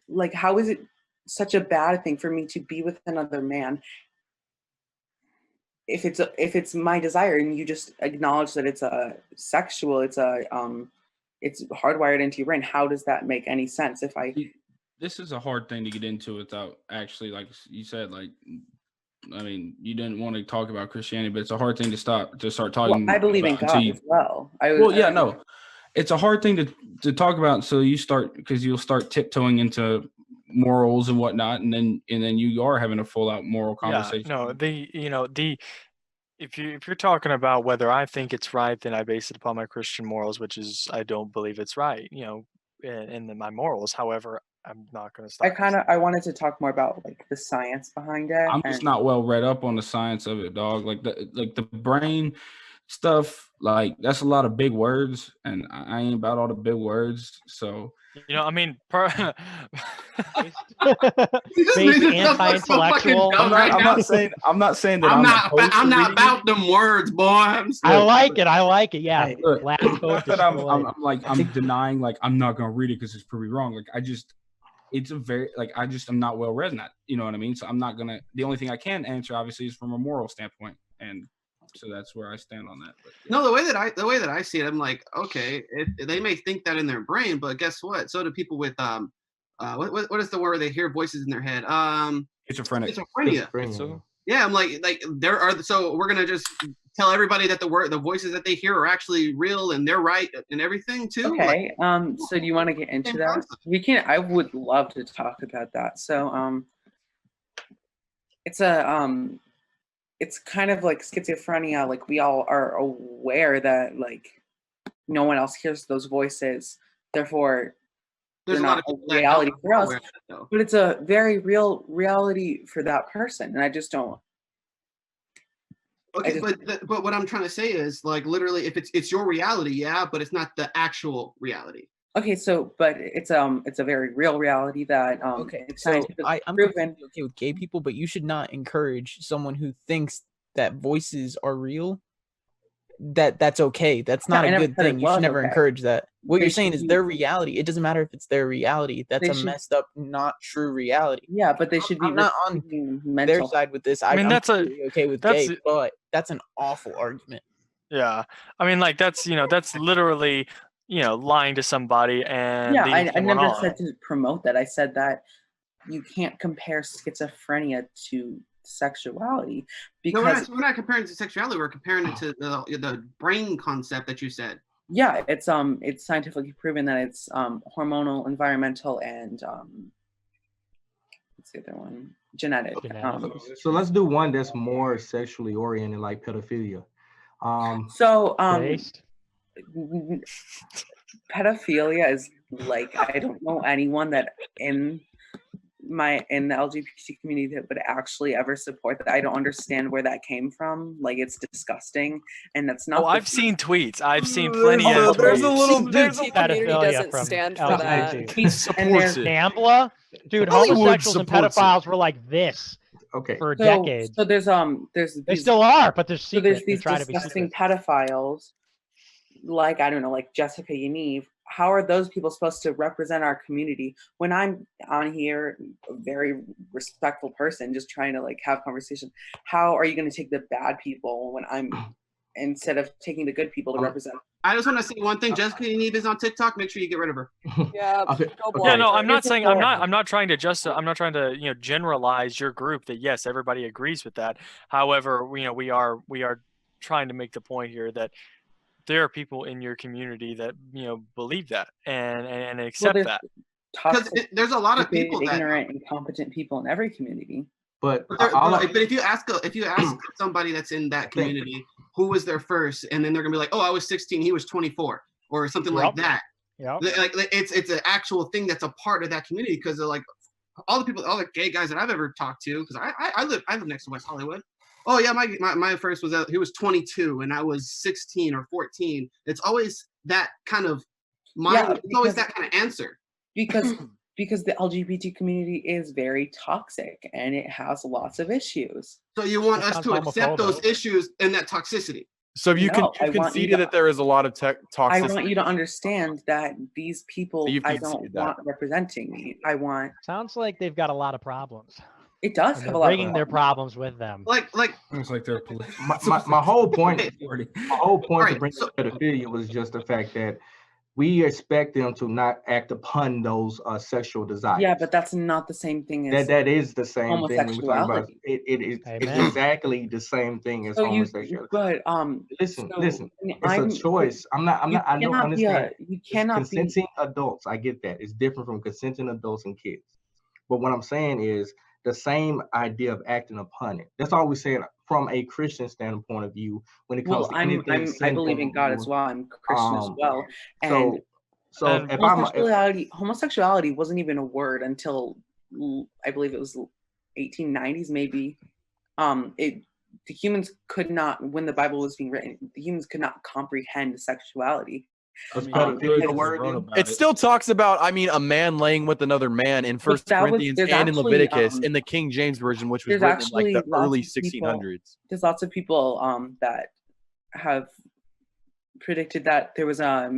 like, how is it such a bad thing for me to be with another man if it's my desire, and you just acknowledge that it's a sexual, it's hardwired into your brain? How does that make any sense? If I This is a hard thing to get into without actually, like you said, like, I mean, you didn't want to talk about Christianity, but it's a hard thing to start talking. Well, I believe in about God as well. No, it's a hard thing to talk about. So because you'll start tiptoeing into morals and whatnot, and then you are having a full out moral conversation. Yeah, no, if you're talking about whether I think it's right, then I base it upon my Christian morals, which is I don't believe it's right, in my morals. However, I'm not going to stop. I wanted to talk more about like the science behind it. I'm just not well read up on the science of it, dog. Like the brain stuff, like that's a lot of big words, and I ain't about all the big words. So I mean, Based anti-intellectual. I'm not saying that I'm not about them words, boy. I like it. Yeah. Look, Last not code that I'm denying, like, I'm not gonna read it because it's probably wrong. Like, I'm not well read in that. You know what I mean? So I'm not gonna. The only thing I can answer, obviously, is from a moral standpoint, and so that's where I stand on that. But, yeah. No, the way that I see it, I'm like, okay, they may think that in their brain, but guess what? So do people with what is the word? They hear voices in their head. Schizophrenia. So, yeah, I'm like there are. So we're gonna just tell everybody that the voices that they hear are actually real and they're right and everything too. Okay. So do you want to get into that? We can. I would love to talk about that. So it's kind of like schizophrenia. Like, we all are aware that like no one else hears those voices, therefore There's they're a lot not of people a that reality don't for us. aware of it, though. But it's a very real reality for that person, and I just don't. Okay, but what I'm trying to say is, like, literally, if it's your reality, yeah, but it's not the actual reality. Okay, so but it's a very real reality that Okay, it's so scientifically I'm proven. completely okay with gay people, but you should not encourage someone who thinks that voices are real. That's okay. That's not I a never good said it thing. You should was never okay. encourage that. What They you're saying should is be- their reality. It doesn't matter if it's their reality. That's They a should- messed up, not true reality. Yeah, but they should be I'm not on receiving their mental. side with this. I mean, I'm that's completely okay with that's- gay, but that's an awful argument. Yeah, I mean, like that's literally lying to somebody and Yeah, leading I someone never on. said to promote that. I said that you can't compare schizophrenia to sexuality No, because we're not comparing it to sexuality. We're comparing it to the brain concept that you said. yeah, it's scientifically proven that it's hormonal, environmental, and what's the other one? Genetic. so let's do one that's more sexually oriented, like pedophilia. Pedophilia is like, I don't know anyone that in the LGBT community that would actually ever support that. I don't understand where that came from. Like, it's disgusting, and that's not. Oh, I've seen tweets. I've seen plenty of There's a tweets. little community Pedophilia doesn't from stand for that. LGBT. He supports it. Nambla? Dude, Hollywood homosexuals and supports it. pedophiles were like this for decades. So there's They still are, but they're so secret. there's They these try to be disgusting secret. pedophiles, like, I don't know, like Jessica Yaniv. How are those people supposed to represent our community when I'm on here, a very respectful person, just trying to like have conversation? How are you going to take the bad people when I'm, instead of taking the good people to represent? I just want to say one thing. Jessica Yaniv is on TikTok. Make sure you get rid of her. Yeah. Yeah, no, I'm not saying I'm not trying to generalize your group that yes, everybody agrees with that. However, we are trying to make the point here that there are people in your community that believe that and accept that. Because there's a lot of people that ignorant, incompetent people in every community. But if you ask somebody that's in that community who was there first, and then they're gonna be like, oh, I was 16, he was 24, or something like that. Yeah. Like it's an actual thing that's a part of that community, because they're like all the gay guys that I've ever talked to, because I live next to West Hollywood. Oh yeah, my first was he was 22 and I was 16 or 14. It's always that kind of Mine, it's always that kind of answer. Because the LGBT community is very toxic and it has lots of issues. So you want us to accept those issues and that toxicity? So you No, I want you conceded to- that there is a lot of toxicity. I want you to understand that these people You've I conceded don't that. want representing me. I want. Sounds like they've got a lot of problems. It does And have they're a lot of bringing their problems with them. It's like they're police. My whole point, my whole point to Right, bring up pedophilia was just the fact that we expect them to not act upon those sexual desires. Yeah, but that's not the same thing as That is the same thing when we're talking about. homosexuality. It's Amen. exactly the same thing as So you, homosexuality. but Listen, so listen. It's I'm- a choice. I don't understand. You cannot be. Consenting adults. I get that. It's different from consenting adults and kids. But what I'm saying is the same idea of acting upon it. That's all we're saying from a Christian standpoint of view when it comes Well, to anything. I sinful believe in God as well. I'm Christian as well. And So if I'm homosexuality wasn't even a word until I believe it was 1890s maybe. The humans could not, when the Bible was being written, the humans could not comprehend sexuality. It still talks about, I mean, a man laying with another man in First Corinthians and in Leviticus in the King James version, which was written in like the early 1600s. There's lots of people that have predicted that there was a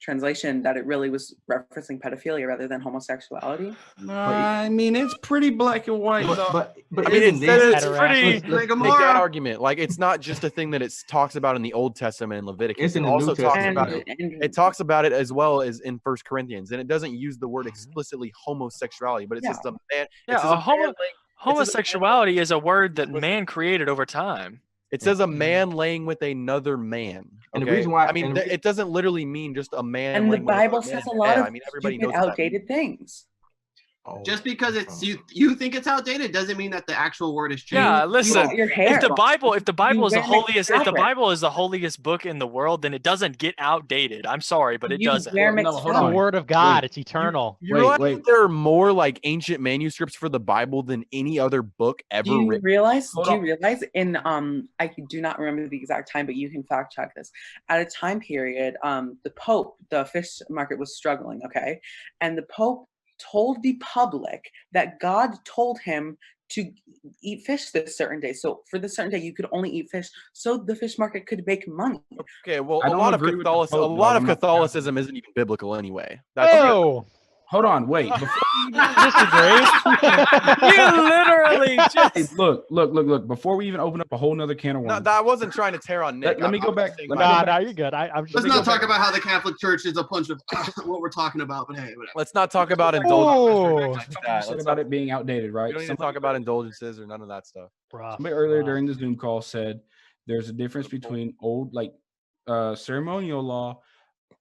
translation that it really was referencing pedophilia rather than homosexuality. I mean, it's pretty black and white. But I mean, it's pretty make that argument. Like, it's not just a thing that it talks about in the Old Testament and Leviticus. It's in it the also New talks Testament. about it talks about it as well as in First Corinthians, and it doesn't use the word explicitly homosexuality, but it's just a man. Homosexuality is a word that man created over time. It says a man laying with another man. And the okay? reason why- I mean, it doesn't literally mean just a man. And the laying with Bible another says man. a lot Yeah, of I mean, everybody stupid, knows what that outdated things. Just because it's you think it's outdated doesn't mean that the actual word is changed. Yeah, listen. If the Bible is the wear holiest, if the fabric. Bible is the holiest book in the world, then it doesn't get outdated. I'm sorry, but it doesn't. It's the word of God. It's eternal. You realize that there are more like ancient manuscripts for the Bible than any other book ever Do you written? realize? In I do not remember the exact time, but you can fact check this. At a time period, the Pope, the fish market was struggling. Okay, and the Pope told the public that God told him to eat fish this certain day. So for this certain day, you could only eat fish, so the fish market could make money. Okay, well, I a don't lot of agree with the Catholicism, Pope, though. I'm not- Catholicism isn't even biblical anyway. Hold on, wait. Before You literally just Hey, look. Before we even open up a whole nother can of No, worms, I wasn't trying to tear on Nick. let me go I'm back. just saying Let me my- go back. you're good. I'm just Let's not talk about how the Catholic Church is a bunch of what we're talking about, but hey, whatever. Let's not talk about indulgences or anything like You that. said Let's about not- it being outdated, right? We don't need to talk about indulgences or none of that stuff. Somebody earlier during the Zoom call said there's a difference between old, like ceremonial law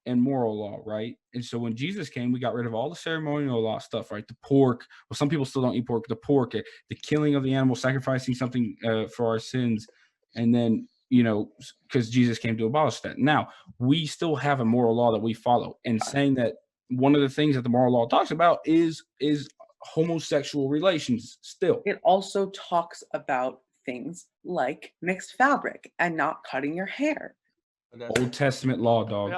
and moral law, right? And so when Jesus came, we got rid of all the ceremonial law stuff, right? The pork. Well, some people still don't eat pork. The pork, the killing of the animal, sacrificing something for our sins, and then because Jesus came to abolish that. Now we still have a moral law that we follow, and saying that one of the things that the moral law talks about is homosexual relations. Still, It also talks about things like mixed fabric and not cutting your hair. Old Testament law, dog.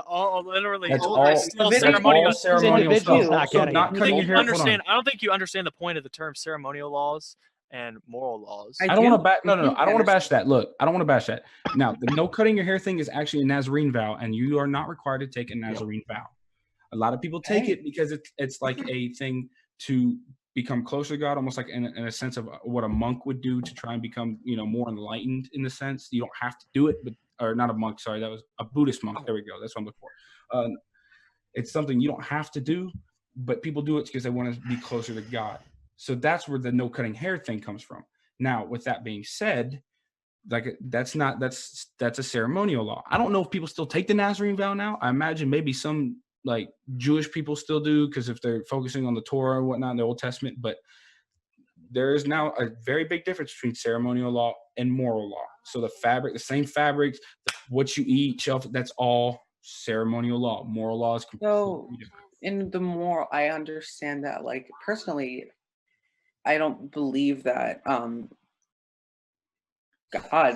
Literally. That's Old- all- it's still that's ceremonial. all ceremonial stuff. So not I cutting your hair. Hold on. don't think you understand the point of the term ceremonial laws and moral laws. I don't want to bash. No. I don't want to bash that. Look, I don't want to bash that. Now, the no cutting your hair thing is actually a Nazarene vow, and you are not required to take a Nazarene vow. A lot of people take it because it's like a thing to become closer to God, almost like in a sense of what a monk would do to try and become, more enlightened in the sense. You don't have to do it, or not a monk. Sorry, that was a Buddhist monk. There we go. That's what I'm looking for. It's something you don't have to do, but people do it because they want to be closer to God. So that's where the no cutting hair thing comes from. Now, with that being said, like that's a ceremonial law. I don't know if people still take the Nazarene vow now. I imagine maybe some like Jewish people still do, because if they're focusing on the Torah and whatnot in the Old Testament, but there is now a very big difference between ceremonial law and moral law. So the same fabrics, what you eat, shelf, that's all ceremonial law. Moral law is So in the moral, I understand that. Like personally, I don't believe that God,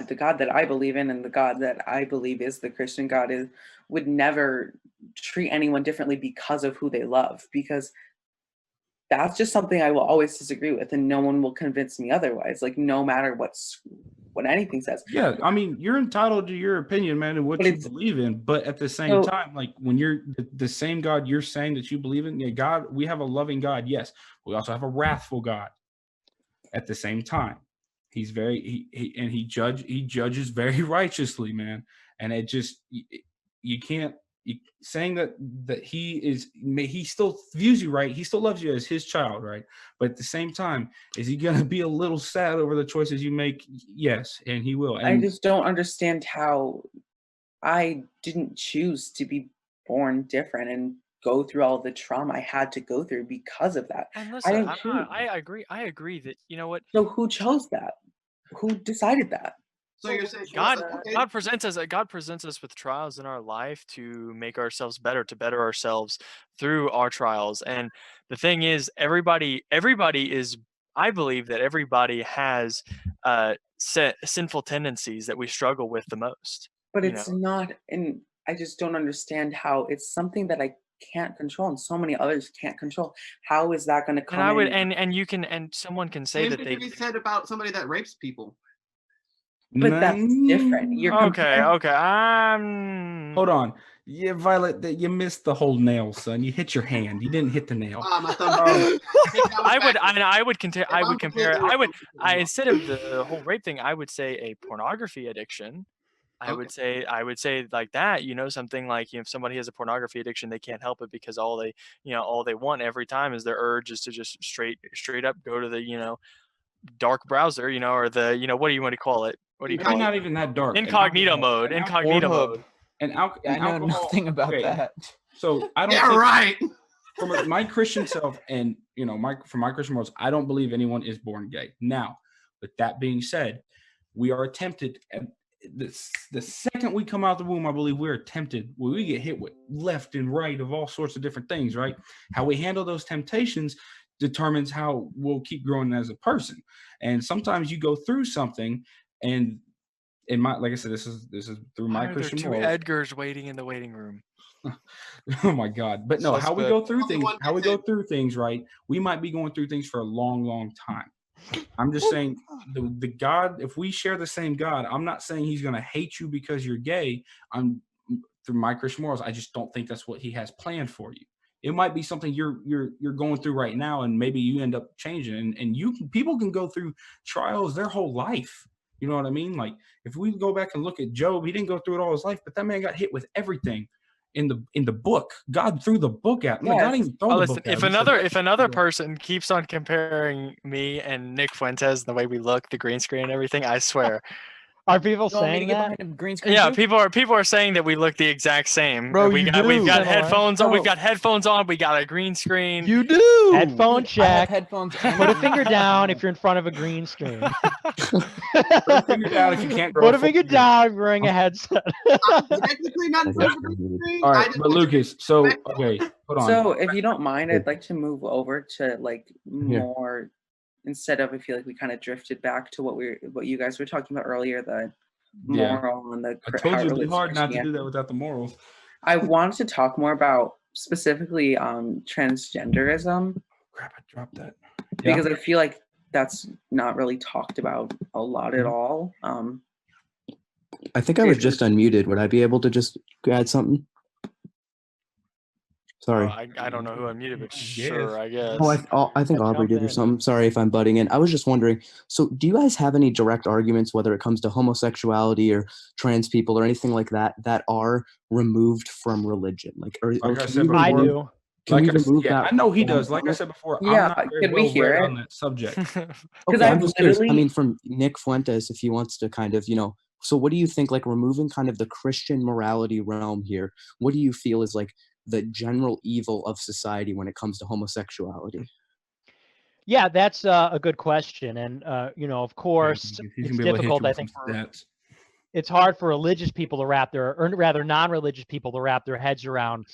the God that I believe in and the God that I believe is the Christian God would never treat anyone differently because of who they love, because that's just something I will always disagree with, and no one will convince me otherwise. Like, no matter what anything says. Yeah, I mean, you're entitled to your opinion, man, and what you believe in. But at the same time, like when you're the same God you're saying that you believe in, yeah, God, we have a loving God, yes. We also have a wrathful God. At the same time, he's he judges very righteously, man. And it just you can't saying that he still views you right, he still loves you as his child, right? But at the same time, is he gonna be a little sad over the choices you make? Yes, and he will. And I just don't understand how I didn't choose to be born different and go through all the trauma I had to go through because of that. And I listen, didn't I'm choose. not, I agree that, you know what? So who chose that? Who decided that? So you're saying God presents us with trials in our life to make ourselves better, to better ourselves through our trials. And the thing is, everybody is, I believe that everybody has sinful tendencies that we struggle with the most. But you it's know? not, and I just don't understand how it's something that I can't control and so many others can't control. How is that going to come And I would, in? and you can, and someone can say Same that thing they. can be said about somebody that rapes people. But that's different. You're Okay. Hold on. Yeah, Violet, you missed the whole nail, son. You hit your hand. You didn't hit the nail. My thumb. I would compare. Instead of the whole rape thing, I would say a pornography addiction. I would say like that, something like, if somebody has a pornography addiction, they can't help it because all they want every time is their urge is to just straight up go to the, dark browser, or the, what do you want to call it? What do you call Probably it? not even that dark. Incognito mode. Incognito mode. And I know alcohol. nothing about that. So I don't. Yeah, right. From my Christian self, and from my Christian morals, I don't believe anyone is born gay. Now, with that being said, we are tempted. The second we come out the womb, I believe we're tempted. We get hit with left and right of all sorts of different things, right? How we handle those temptations determines how we'll keep growing as a person. And sometimes you go through something, and like I said, this is through my Christian There are two morals. Edgars waiting in the waiting room. Oh my God. But no, how we go through things, right? We might be going through things for a long, long time. I'm just saying the God, if we share the same God, I'm not saying he's going to hate you because you're gay. Through my Christian morals, I just don't think that's what he has planned for you. It might be something you're going through right now, and maybe you end up changing. And people can go through trials their whole life. You know what I mean? Like if we go back and look at Job, he didn't go through it all his life, but that man got hit with everything in the book. God threw the book at him. Yeah, God didn't throw the Listen, book at if him. another person keeps on comparing me and Nick Fuentes, the way we look, the green screen and everything, I swear. Are people You want me to saying get that? behind a green screen Yeah, too? people are saying that we look the exact same. Bro, we've you got Similar. headphones on. No. We've got headphones on. We got a green screen. You do. Headphone I have check. headphones. Put a finger down if you're in front of a green screen. Put a finger down if you can't grow Put a full finger beard. down if you're wearing a headset. Technically not in front of the screen. All I right, just but Lucas, so okay, hold on. So if you don't mind, I'd like to move over to like more instead of, I feel like we kind of drifted back to what you guys were talking about earlier, the moral and the I told how you it it'd be relates to hard not to do Christianity. that without the morals. I wanted to talk more about specifically transgenderism. Crap, I dropped that. Because I feel like that's not really talked about a lot at all. I think I was just unmuted. Would I be able to just add something? Sorry. I don't know who unmuted, but sure, I guess. I think Aubrey did or something. Sorry if I'm butting in. I was just wondering, so do you guys have any direct arguments, whether it comes to homosexuality or trans people or anything like that, that are removed from religion? Like I said before, I do. I know he does. Like I said before, I'm not very well read on that subject. Okay, I'm just curious. I mean, from Nick Fuentes, if he wants to kind of, so what do you think, like removing kind of the Christian morality realm here, what do you feel is like the general evil of society when it comes to homosexuality? Yeah, that's a good question. And, of course, it's difficult, I think, it's hard for religious people to or rather non-religious people to wrap their heads around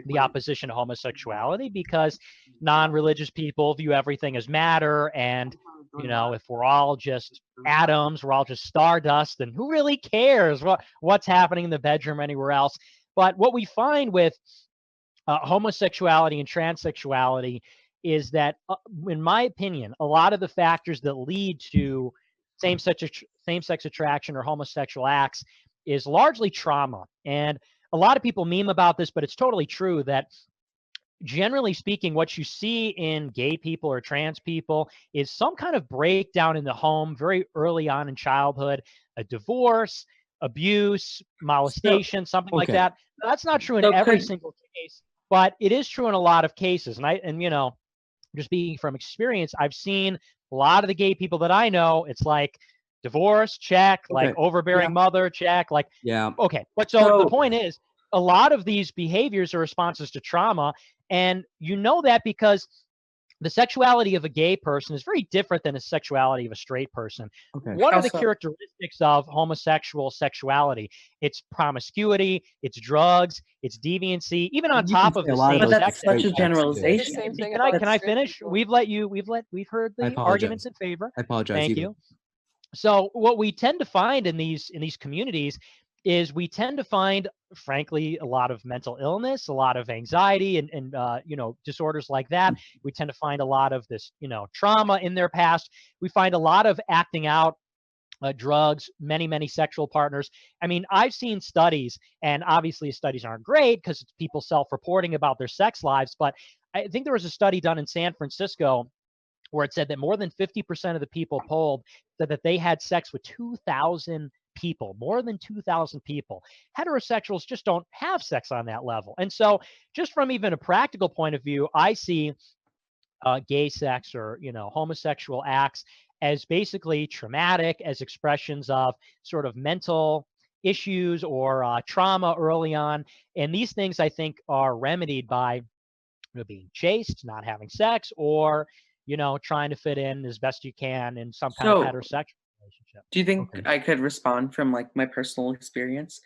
the opposition to homosexuality, because non-religious people view everything as matter. And, if we're all just atoms, we're all just stardust, then who really cares what's happening in the bedroom or anywhere else? But what we find with homosexuality and transsexuality is that, in my opinion, a lot of the factors that lead to same-sex attraction or homosexual acts is largely trauma. And a lot of people meme about this, but it's totally true that generally speaking, what you see in gay people or trans people is some kind of breakdown in the home very early on in childhood, a divorce, abuse, molestation, something like that. That's not true in every single case, but it is true in a lot of cases. And you know, just speaking from experience, I've seen a lot of the gay people that I know, it's like divorce, check, like overbearing mother, check, like, okay. But so the point is, a lot of these behaviors are responses to trauma. And you know that because the sexuality of a gay person is very different than the sexuality of a straight person. What are the characteristics of homosexual sexuality? It's promiscuity, it's drugs, it's deviancy, even on top of the same sex. That's such a generalization. Can I finish? We've heard the arguments in favor. I apologize. Thank you. So what we tend to find in these communities is we tend to find, frankly, a lot of mental illness, a lot of anxiety and you know, disorders like that. We tend to find a lot of this, you know, trauma in their past. We find a lot of acting out, drugs, many sexual partners. I mean, I've seen studies, and obviously studies aren't great because it's people self-reporting about their sex lives, but I think there was a study done in San Francisco where it said that more than 50% of the people polled said that they had sex with 2,000 people, more than 2,000 people. Heterosexuals just don't have sex on that level. And so just from even a practical point of view, I see gay sex or, you know, homosexual acts as basically traumatic, as expressions of sort of mental issues or trauma early on. And these things, I think, are remedied by, you know, being chaste, not having sex, or, you know, trying to fit in as best you can in some kind of heterosexual relationship. Do you think I could respond from like my personal experience?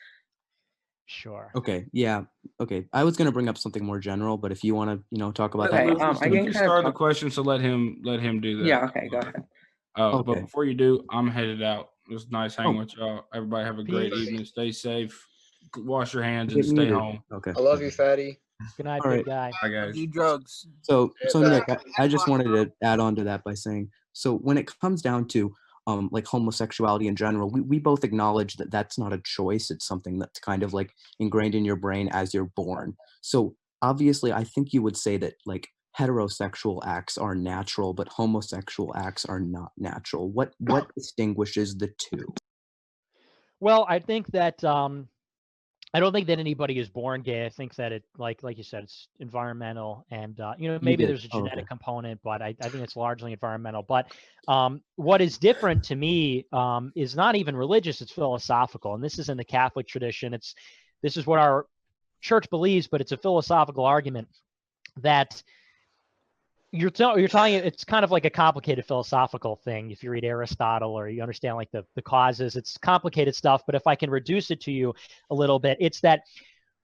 Sure. Okay. Yeah. Okay. I was gonna bring up something more general, but if you want to, you know, talk about Okay, that. I can You start the question, so let him do that. Yeah. Okay. Go ahead. But before you do, I'm headed out. It was nice hanging with y'all. Everybody have a great evening. Stay safe. Wash your hands and stay home. Okay. I love you, fatty. Good night, All big right. guy. Bye, guys. Do drugs. So Nick, I just wanted to add on to that by saying, so when it comes down to like homosexuality in general, we both acknowledge that that's not a choice. It's something that's kind of like ingrained in your brain as you're born. So obviously, I think you would say that like heterosexual acts are natural, but homosexual acts are not natural. What distinguishes the two? Well, I think that I don't think that anybody is born gay. I think that it, like you said, it's environmental, and you know, maybe there's a genetic component, but I think it's largely environmental. But what is different to me is not even religious; it's philosophical, and this is in the Catholic tradition. This is what our church believes, but it's a philosophical argument that you're telling it. It's kind of like a complicated philosophical thing. If you read Aristotle or you understand like the causes, it's complicated stuff. But if I can reduce it to you a little bit, it's that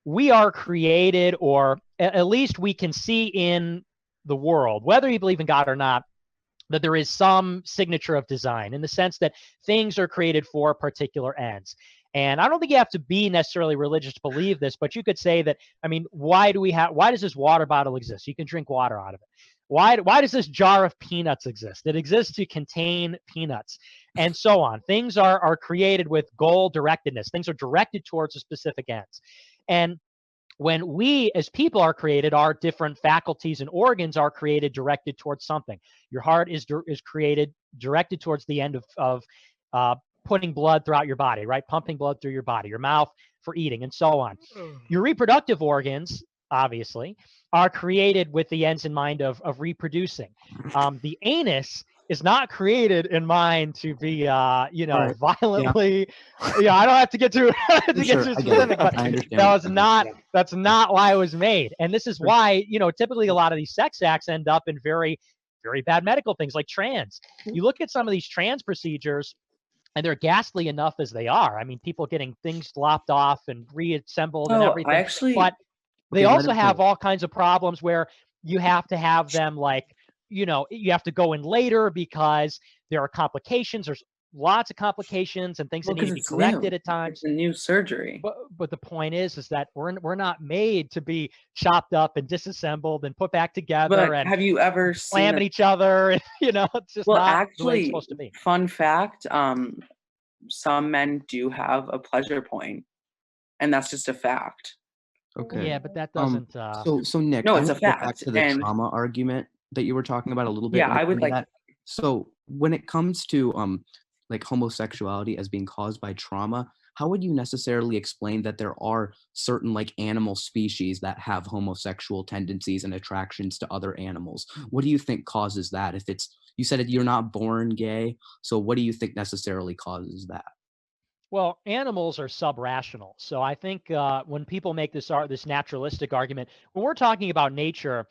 we are created, or at least we can see in the world, whether you believe in God or not, that there is some signature of design in the sense that things are created for particular ends. And I don't think you have to be necessarily religious to believe this, but you could say that, I mean, why does this water bottle exist? You can drink water out of it. Why does this jar of peanuts exist? It exists to contain peanuts, and so on. Things are created with goal directedness. Things are directed towards a specific ends. And when we as people are created, our different faculties and organs are created directed towards something. Your heart is created directed towards the end of putting blood throughout your body, right? Pumping blood through your body, your mouth for eating, and so on. Your reproductive organs, obviously, are created with the ends in mind of reproducing. The anus is not created in mind to be, you know, violently. Yeah, I don't have to get too specific, but that's not why it was made. And this is why, you know, typically a lot of these sex acts end up in very, very bad medical things like trans. You look at some of these trans procedures, and they're ghastly enough as they are. I mean, people getting things lopped off and reassembled and everything. But they also have all kinds of problems where you have to have them, like, you know, you have to go in later because there are complications. There's lots of complications and things that need to be corrected at times. It's a new surgery. But the point is that we're not made to be chopped up and disassembled and put back together. But and have you ever slamming seen each other? And, it's just well, not the way it's actually, supposed to be. fun fact: some men do have a pleasure point, and that's just a fact. Okay. Yeah, but that doesn't. So Nick, No, I it's a want to get back fact, to the and trauma argument that you were talking about a little bit. yeah, when it I would came to like. that. So when it comes to like homosexuality as being caused by trauma, how would you necessarily explain that there are certain like animal species that have homosexual tendencies and attractions to other animals? What do you think causes that? If it's, you said that you're not born gay, so what do you think necessarily causes that? Well, animals are sub-rational. So I think when people make this naturalistic argument, when we're talking about nature,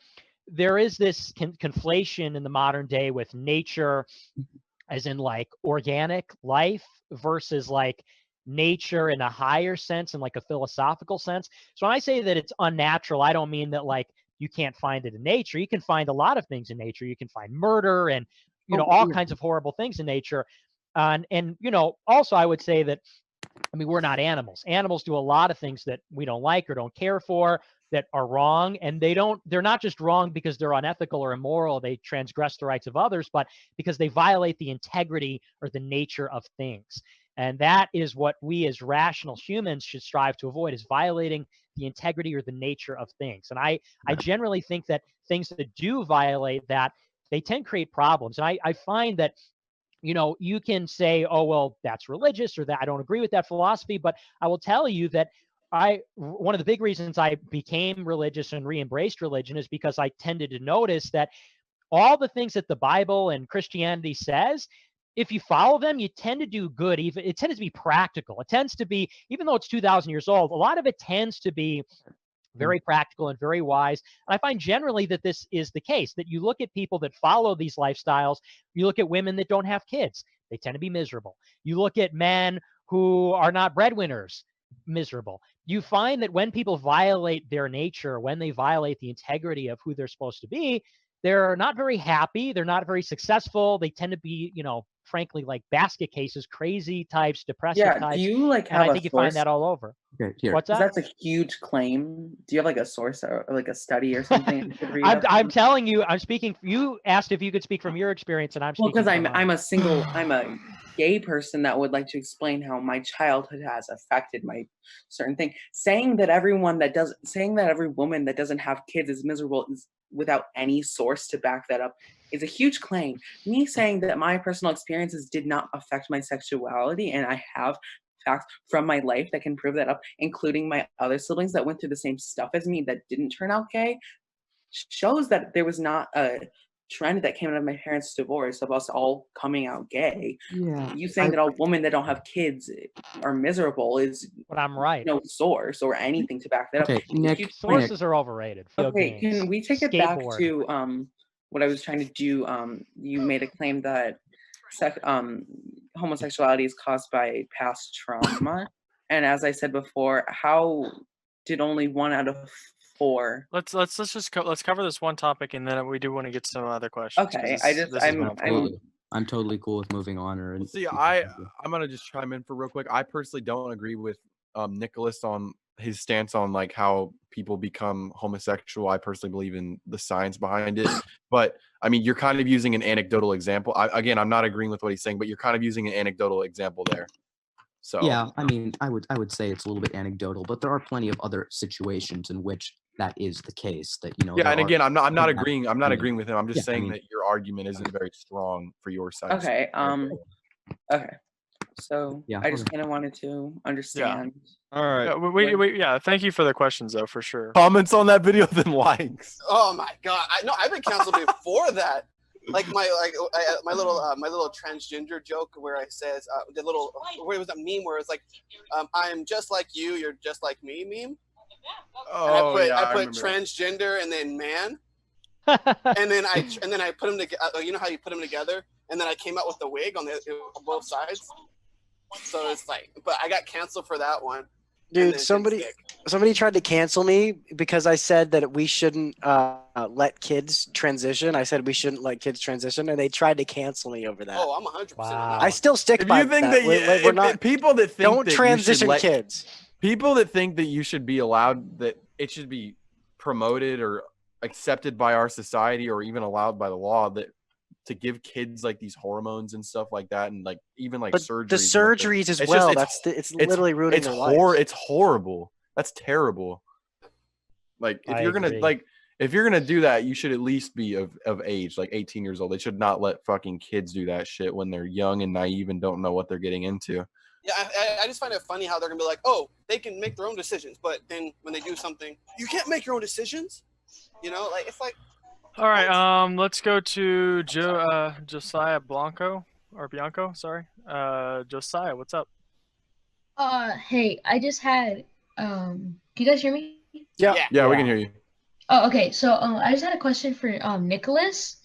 there is this conflation in the modern day with nature as in like organic life versus like nature in a higher sense and like a philosophical sense. So when I say that it's unnatural, I don't mean that like you can't find it in nature. You can find a lot of things in nature. You can find murder and all kinds of horrible things in nature. And also I would say that, I mean, we're not animals. Animals do a lot of things that we don't like or don't care for, that are wrong, and they're not just wrong because they're unethical or immoral, they transgress the rights of others, but because they violate the integrity or the nature of things. And that is what we as rational humans should strive to avoid, is violating the integrity or the nature of things. And I generally think that things that do violate that, they tend to create problems. And I find that you can say, oh, well, that's religious, or that I don't agree with that philosophy. But I will tell you that one of the big reasons I became religious and re-embraced religion is because I tended to notice that all the things that the Bible and Christianity says, if you follow them, you tend to do good. Even it tends to be practical. It tends to be, even though it's 2,000 years old, a lot of it tends to be very practical and very wise. And I find generally that this is the case, that you look at people that follow these lifestyles, you look at women that don't have kids, they tend to be miserable. You look at men who are not breadwinners, miserable. You find that when people violate their nature, when they violate the integrity of who they're supposed to be, they're not very happy. They're not very successful. They tend to be, frankly, like basket cases, crazy types, depressive types. Do you like and have I think you find that all over. Okay, here. What's that? That's a huge claim. Do you have like a source or like a study or something? I'm telling you, I'm speaking. You asked if you could speak from your experience, and I'm speaking. Well, because I'm a gay person that would like to explain how my childhood has affected my certain thing. Saying that every woman that doesn't have kids is miserable is without any source to back that up is a huge claim. Me saying that my personal experiences did not affect my sexuality, and I have facts from my life that can prove that up, including my other siblings that went through the same stuff as me that didn't turn out gay, shows that there was not a trend that came out of my parents' divorce of us all coming out gay. Yeah. You saying that all women that don't have kids are miserable is but I'm right. No source or anything to back that Okay, up. Nick, sources are overrated. Field Okay, games, can we take it back skateboard. to what I was trying to do? You made a claim that homosexuality is caused by past trauma, and as I said before, how did only 1 out of 4? Let's cover this one topic, and then we do want to get some other questions. Okay, I'm totally cool with moving on. Or See, I'm gonna just chime in for real quick. I personally don't agree with Nicholas on his stance on like how people become homosexual. I personally believe in the science behind it, but I mean, you're kind of using an anecdotal example. I'm not agreeing with what he's saying, but you're kind of using an anecdotal example there. So yeah, I mean, I would say it's a little bit anecdotal, but there are plenty of other situations in which that is the case. That Yeah, and again, I'm not agreeing with him. I'm just saying I mean, that your argument isn't very strong for your side. Okay. Okay. So yeah, I just kind of wanted to understand. All right. Yeah, thank you for the questions though, for sure. Comments on that video, then likes. Oh my god! I've been canceled before that. Like my little transgender joke where I says where was that meme where it's like, I'm just like you, you're just like me meme. Oh, and I put transgender and then man, and then I put them together. You know how you put them together, and then I came out with the wig on both sides. So it's like, but I got canceled for that one. Dude, somebody tried to cancel me because I said that we shouldn't let kids transition. I said we shouldn't let kids transition, and they tried to cancel me over that. Oh, I'm 100% on I still stick If by you think that. that We're not. people that think Don't that transition you should let, kids. people that think that you should be allowed, that it should be promoted or accepted by our society or even allowed by the law, that to give kids like these hormones and stuff like that, and like even like But surgeries. the surgeries as It's well. just- It's literally ruining their lives. It's horrible. That's terrible. Like if I you're gonna agree. if you're gonna do that, you should at least be of age, like 18 years old. They should not let fucking kids do that shit when they're young and naive and don't know what they're getting into. Yeah, I just find it funny how they're gonna be like, oh, they can make their own decisions, but then when they do something, you can't make your own decisions. You know, like it's like. All right, let's go to Josiah Blanco or Bianco. Sorry, Josiah, what's up? Hey, I just had can you guys hear me? Yeah, we can hear you. Oh, okay. So I just had a question for Nicholas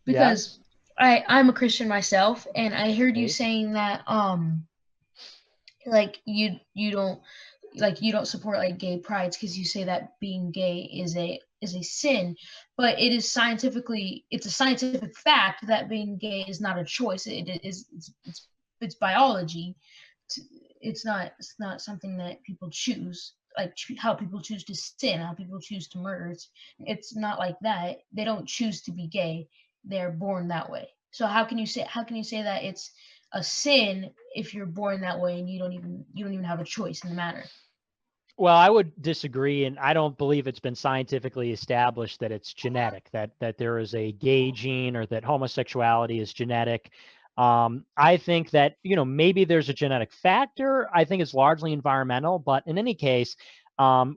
because I'm a Christian myself, and I heard you saying that like you don't support like gay prides because you say that being gay is a sin, but it's a scientific fact that being gay is not a choice. It's biology. It's not something that people choose, like how people choose to sin, how people choose to murder. It's not like that. They don't choose to be gay. They're born that way. So how can you say that it's a sin if you're born that way and you don't even have a choice in the matter? Well, I would disagree, and I don't believe it's been scientifically established that it's genetic, that there is a gay gene or that homosexuality is genetic. I think that, maybe there's a genetic factor. I think it's largely environmental, but in any case,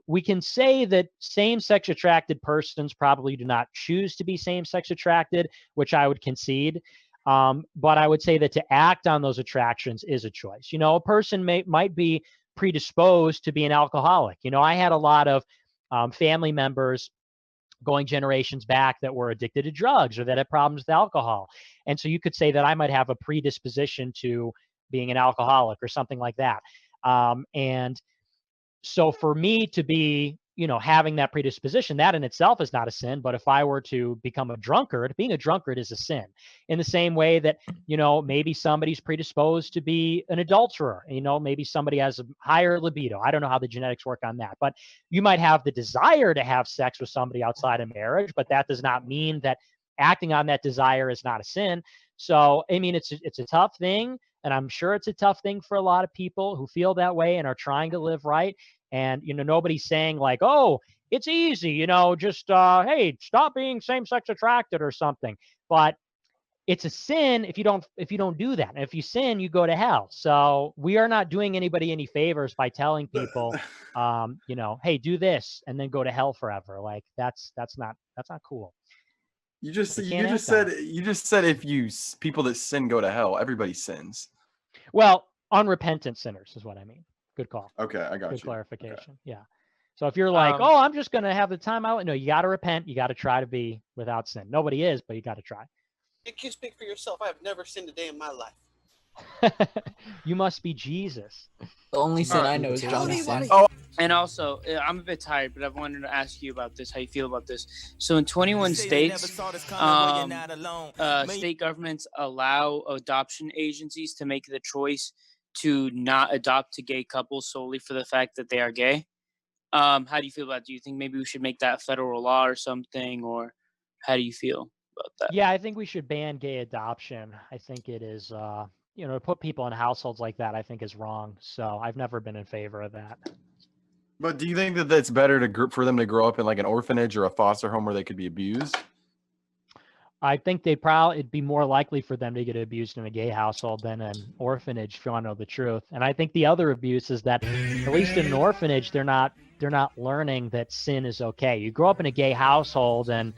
we can say that same-sex attracted persons probably do not choose to be same-sex attracted, which I would concede. But I would say that to act on those attractions is a choice. A person might be predisposed to be an alcoholic. I had a lot of family members going generations back that were addicted to drugs or that had problems with alcohol. And so you could say that I might have a predisposition to being an alcoholic or something like that. And so for me to be, having that predisposition, that in itself is not a sin. But if I were to become a drunkard, being a drunkard is a sin. In the same way that, maybe somebody's predisposed to be an adulterer, maybe somebody has a higher libido. I don't know how the genetics work on that, but you might have the desire to have sex with somebody outside of marriage, but that does not mean that acting on that desire is not a sin. So, I mean, it's a tough thing. And I'm sure it's a tough thing for a lot of people who feel that way and are trying to live right. And, nobody's saying like, oh, it's easy, just, hey, stop being same-sex attracted or something. But it's a sin if you don't do that. And if you sin, you go to hell. So we are not doing anybody any favors by telling people, hey, do this and then go to hell forever. Like that's not cool. You just said if people that sin go to hell, everybody sins. Well, unrepentant sinners is what I mean. Good call. Okay, I got you. Good clarification. Okay. Yeah. So if you're like, oh, I'm just going to have the time out. No, you got to repent. You got to try to be without sin. Nobody is, but you got to try. You can speak for yourself. I have never sinned a day in my life. You must be Jesus. The only sin I know is John's sin. Oh, and also, I'm a bit tired, but I wanted to ask you about this. How you feel about this? So in 21 states, state governments allow adoption agencies to make the choice to not adopt to gay couples solely for the fact that they are gay. How do you feel about it? Do you think maybe we should make that federal law or something, or how do you feel about that? Yeah, I think we should ban gay adoption. I think it is, to put people in households like that, I think is wrong. So I've never been in favor of that. But do you think that it's better for them to grow up in like an orphanage or a foster home where they could be abused? I think it'd be more likely for them to get abused in a gay household than an orphanage, if you want to know the truth. And I think the other abuse is that, at least in an orphanage, they're not learning that sin is okay. You grow up in a gay household, and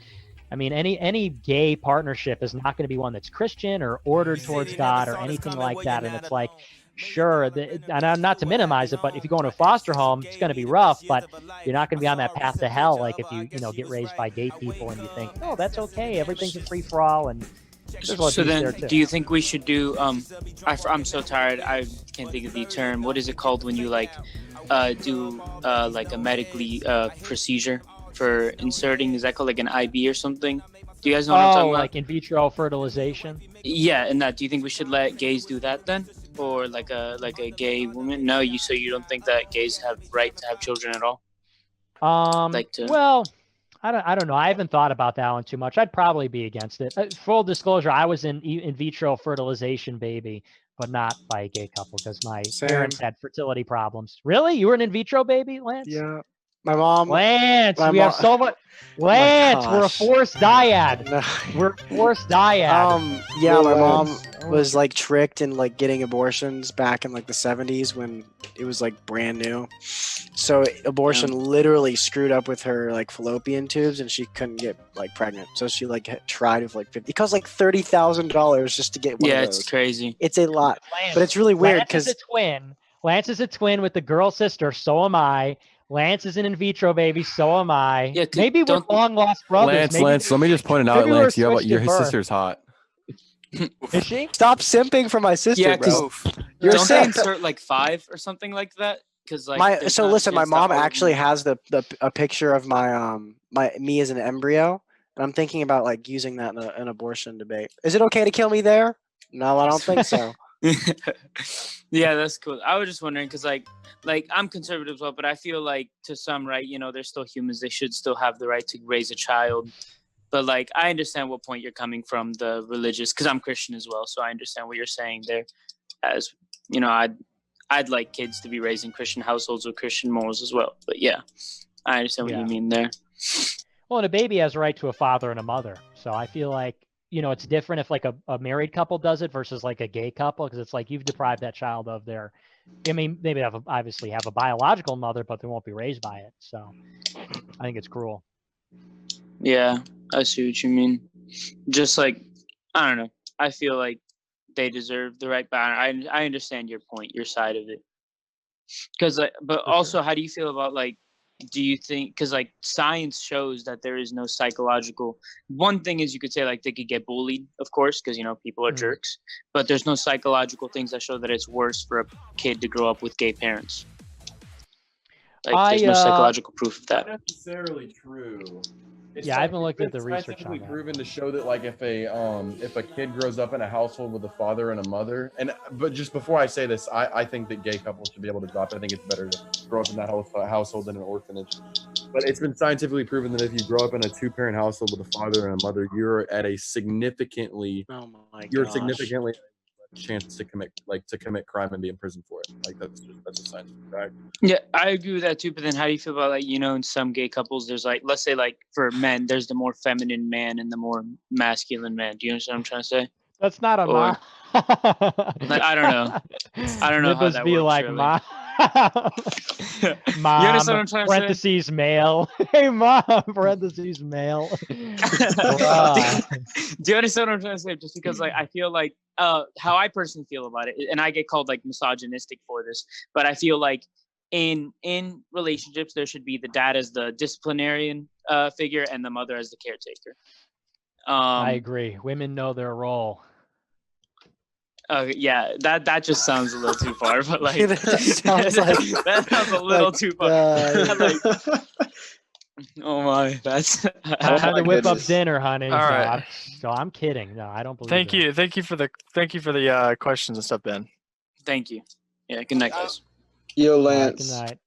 I mean, any gay partnership is not going to be one that's Christian or ordered towards God or anything like that. And it's like, sure, and I'm not to minimize it, but if you go into a foster home, it's going to be rough, but you're not going to be on that path to hell. Like if you get raised by gay people and you think, oh, that's okay, everything's a free for all, and So then, do you think we should do? I'm so tired. I can't think of the term. What is it called when you like do like a medically procedure for inserting? Is that called like an IB or something? Do you guys know what I'm talking about? Like in vitro fertilization? Yeah, and that. Do you think we should let gays do that then, or like a gay woman? No, so you don't think that gays have right to have children at all? Well, I don't know. I haven't thought about that one too much. I'd probably be against it. Full disclosure, I was in vitro fertilization, baby, but not by a gay couple because my parents had fertility problems. Really? You were an in vitro baby, Lance? Yeah. My mom. Lance, we have so much. Lance, we're a forced dyad. We're a forced dyad. Yeah, my mom was like tricked in like getting abortions back in like the 70s when it was like brand new. So abortion literally screwed up with her like fallopian tubes and she couldn't get like pregnant. So she like tried with like 50. It cost like $30,000 just to get one of those. It's crazy. It's a lot, but it's really weird because Lance is a twin. Lance is a twin with the girl sister. So am I. Lance is an in vitro baby, so am I. Yeah, maybe we're long lost brothers. Lance, let me just point it out, Lance. Your sister's hot. Is she? Stop simping for my sister, Yeah, bro. You're don't they insert like 5 or something like that? Because like my mom actually has a picture of me as an embryo, and I'm thinking about like using that in an abortion debate. Is it okay to kill me there? No, I don't think so. Yeah, that's cool. I was just wondering because like I'm conservative as well, but I feel like to some, right, they're still humans. They should still have the right to raise a child. But like I understand what point you're coming from, the religious, because I'm Christian as well, so I understand what you're saying there. As I'd like kids to be raised in Christian households with Christian morals as well. But yeah, I understand what you mean there. Well, and a baby has a right to a father and a mother. So I feel like, it's different if like a married couple does it versus like a gay couple, because it's like you've deprived that child of their, maybe obviously have a biological mother, but they won't be raised by it. So I think it's cruel. Yeah, I see what you mean. Just like, I don't know. I feel like they deserve the right balance. I understand your point, your side of it. Because, but also, how do you feel about like, do you think, because like science shows that there is no psychological, one thing is you could say like they could get bullied, of course, because people are jerks, but there's no psychological things that show that it's worse for a kid to grow up with gay parents. Like there's no psychological proof of that. Not necessarily true. I haven't looked at the research on scientifically that. proven to show that like if a kid grows up in a household with a father and a mother, but just before I say this, I think that gay couples should be able to adopt. I think it's better to grow up in that household than an orphanage. But it's been scientifically proven that if you grow up in a 2-parent household with a father and a mother, you're at a significantly chance to commit crime and be in prison for it. Like that's a scientific fact. Yeah, I agree with that too. But then how do you feel about like, in some gay couples, there's like, let's say like for men, there's the more feminine man and the more masculine man. Do you understand what I'm trying to say? That's not a like, I don't know. I don't know how that be works, like really. Mom, You understand what I'm trying to say? parentheses male. Hey, mom, parentheses male. Do you understand what I'm trying to say? Just because like I feel like how I personally feel about it, and I get called like misogynistic for this, but I feel like in relationships there should be the dad as the disciplinarian figure and the mother as the caretaker. I agree. Women know their role. Yeah, that just sounds a little too far, but like That sounds like that sounds a little too far. Oh my, that's. I had to whip up dinner, honey. All right. So I'm kidding. No, I don't believe. Thank you for the questions and stuff, Ben. Thank you. Yeah. Good night, guys. Yo, Lance. Good night.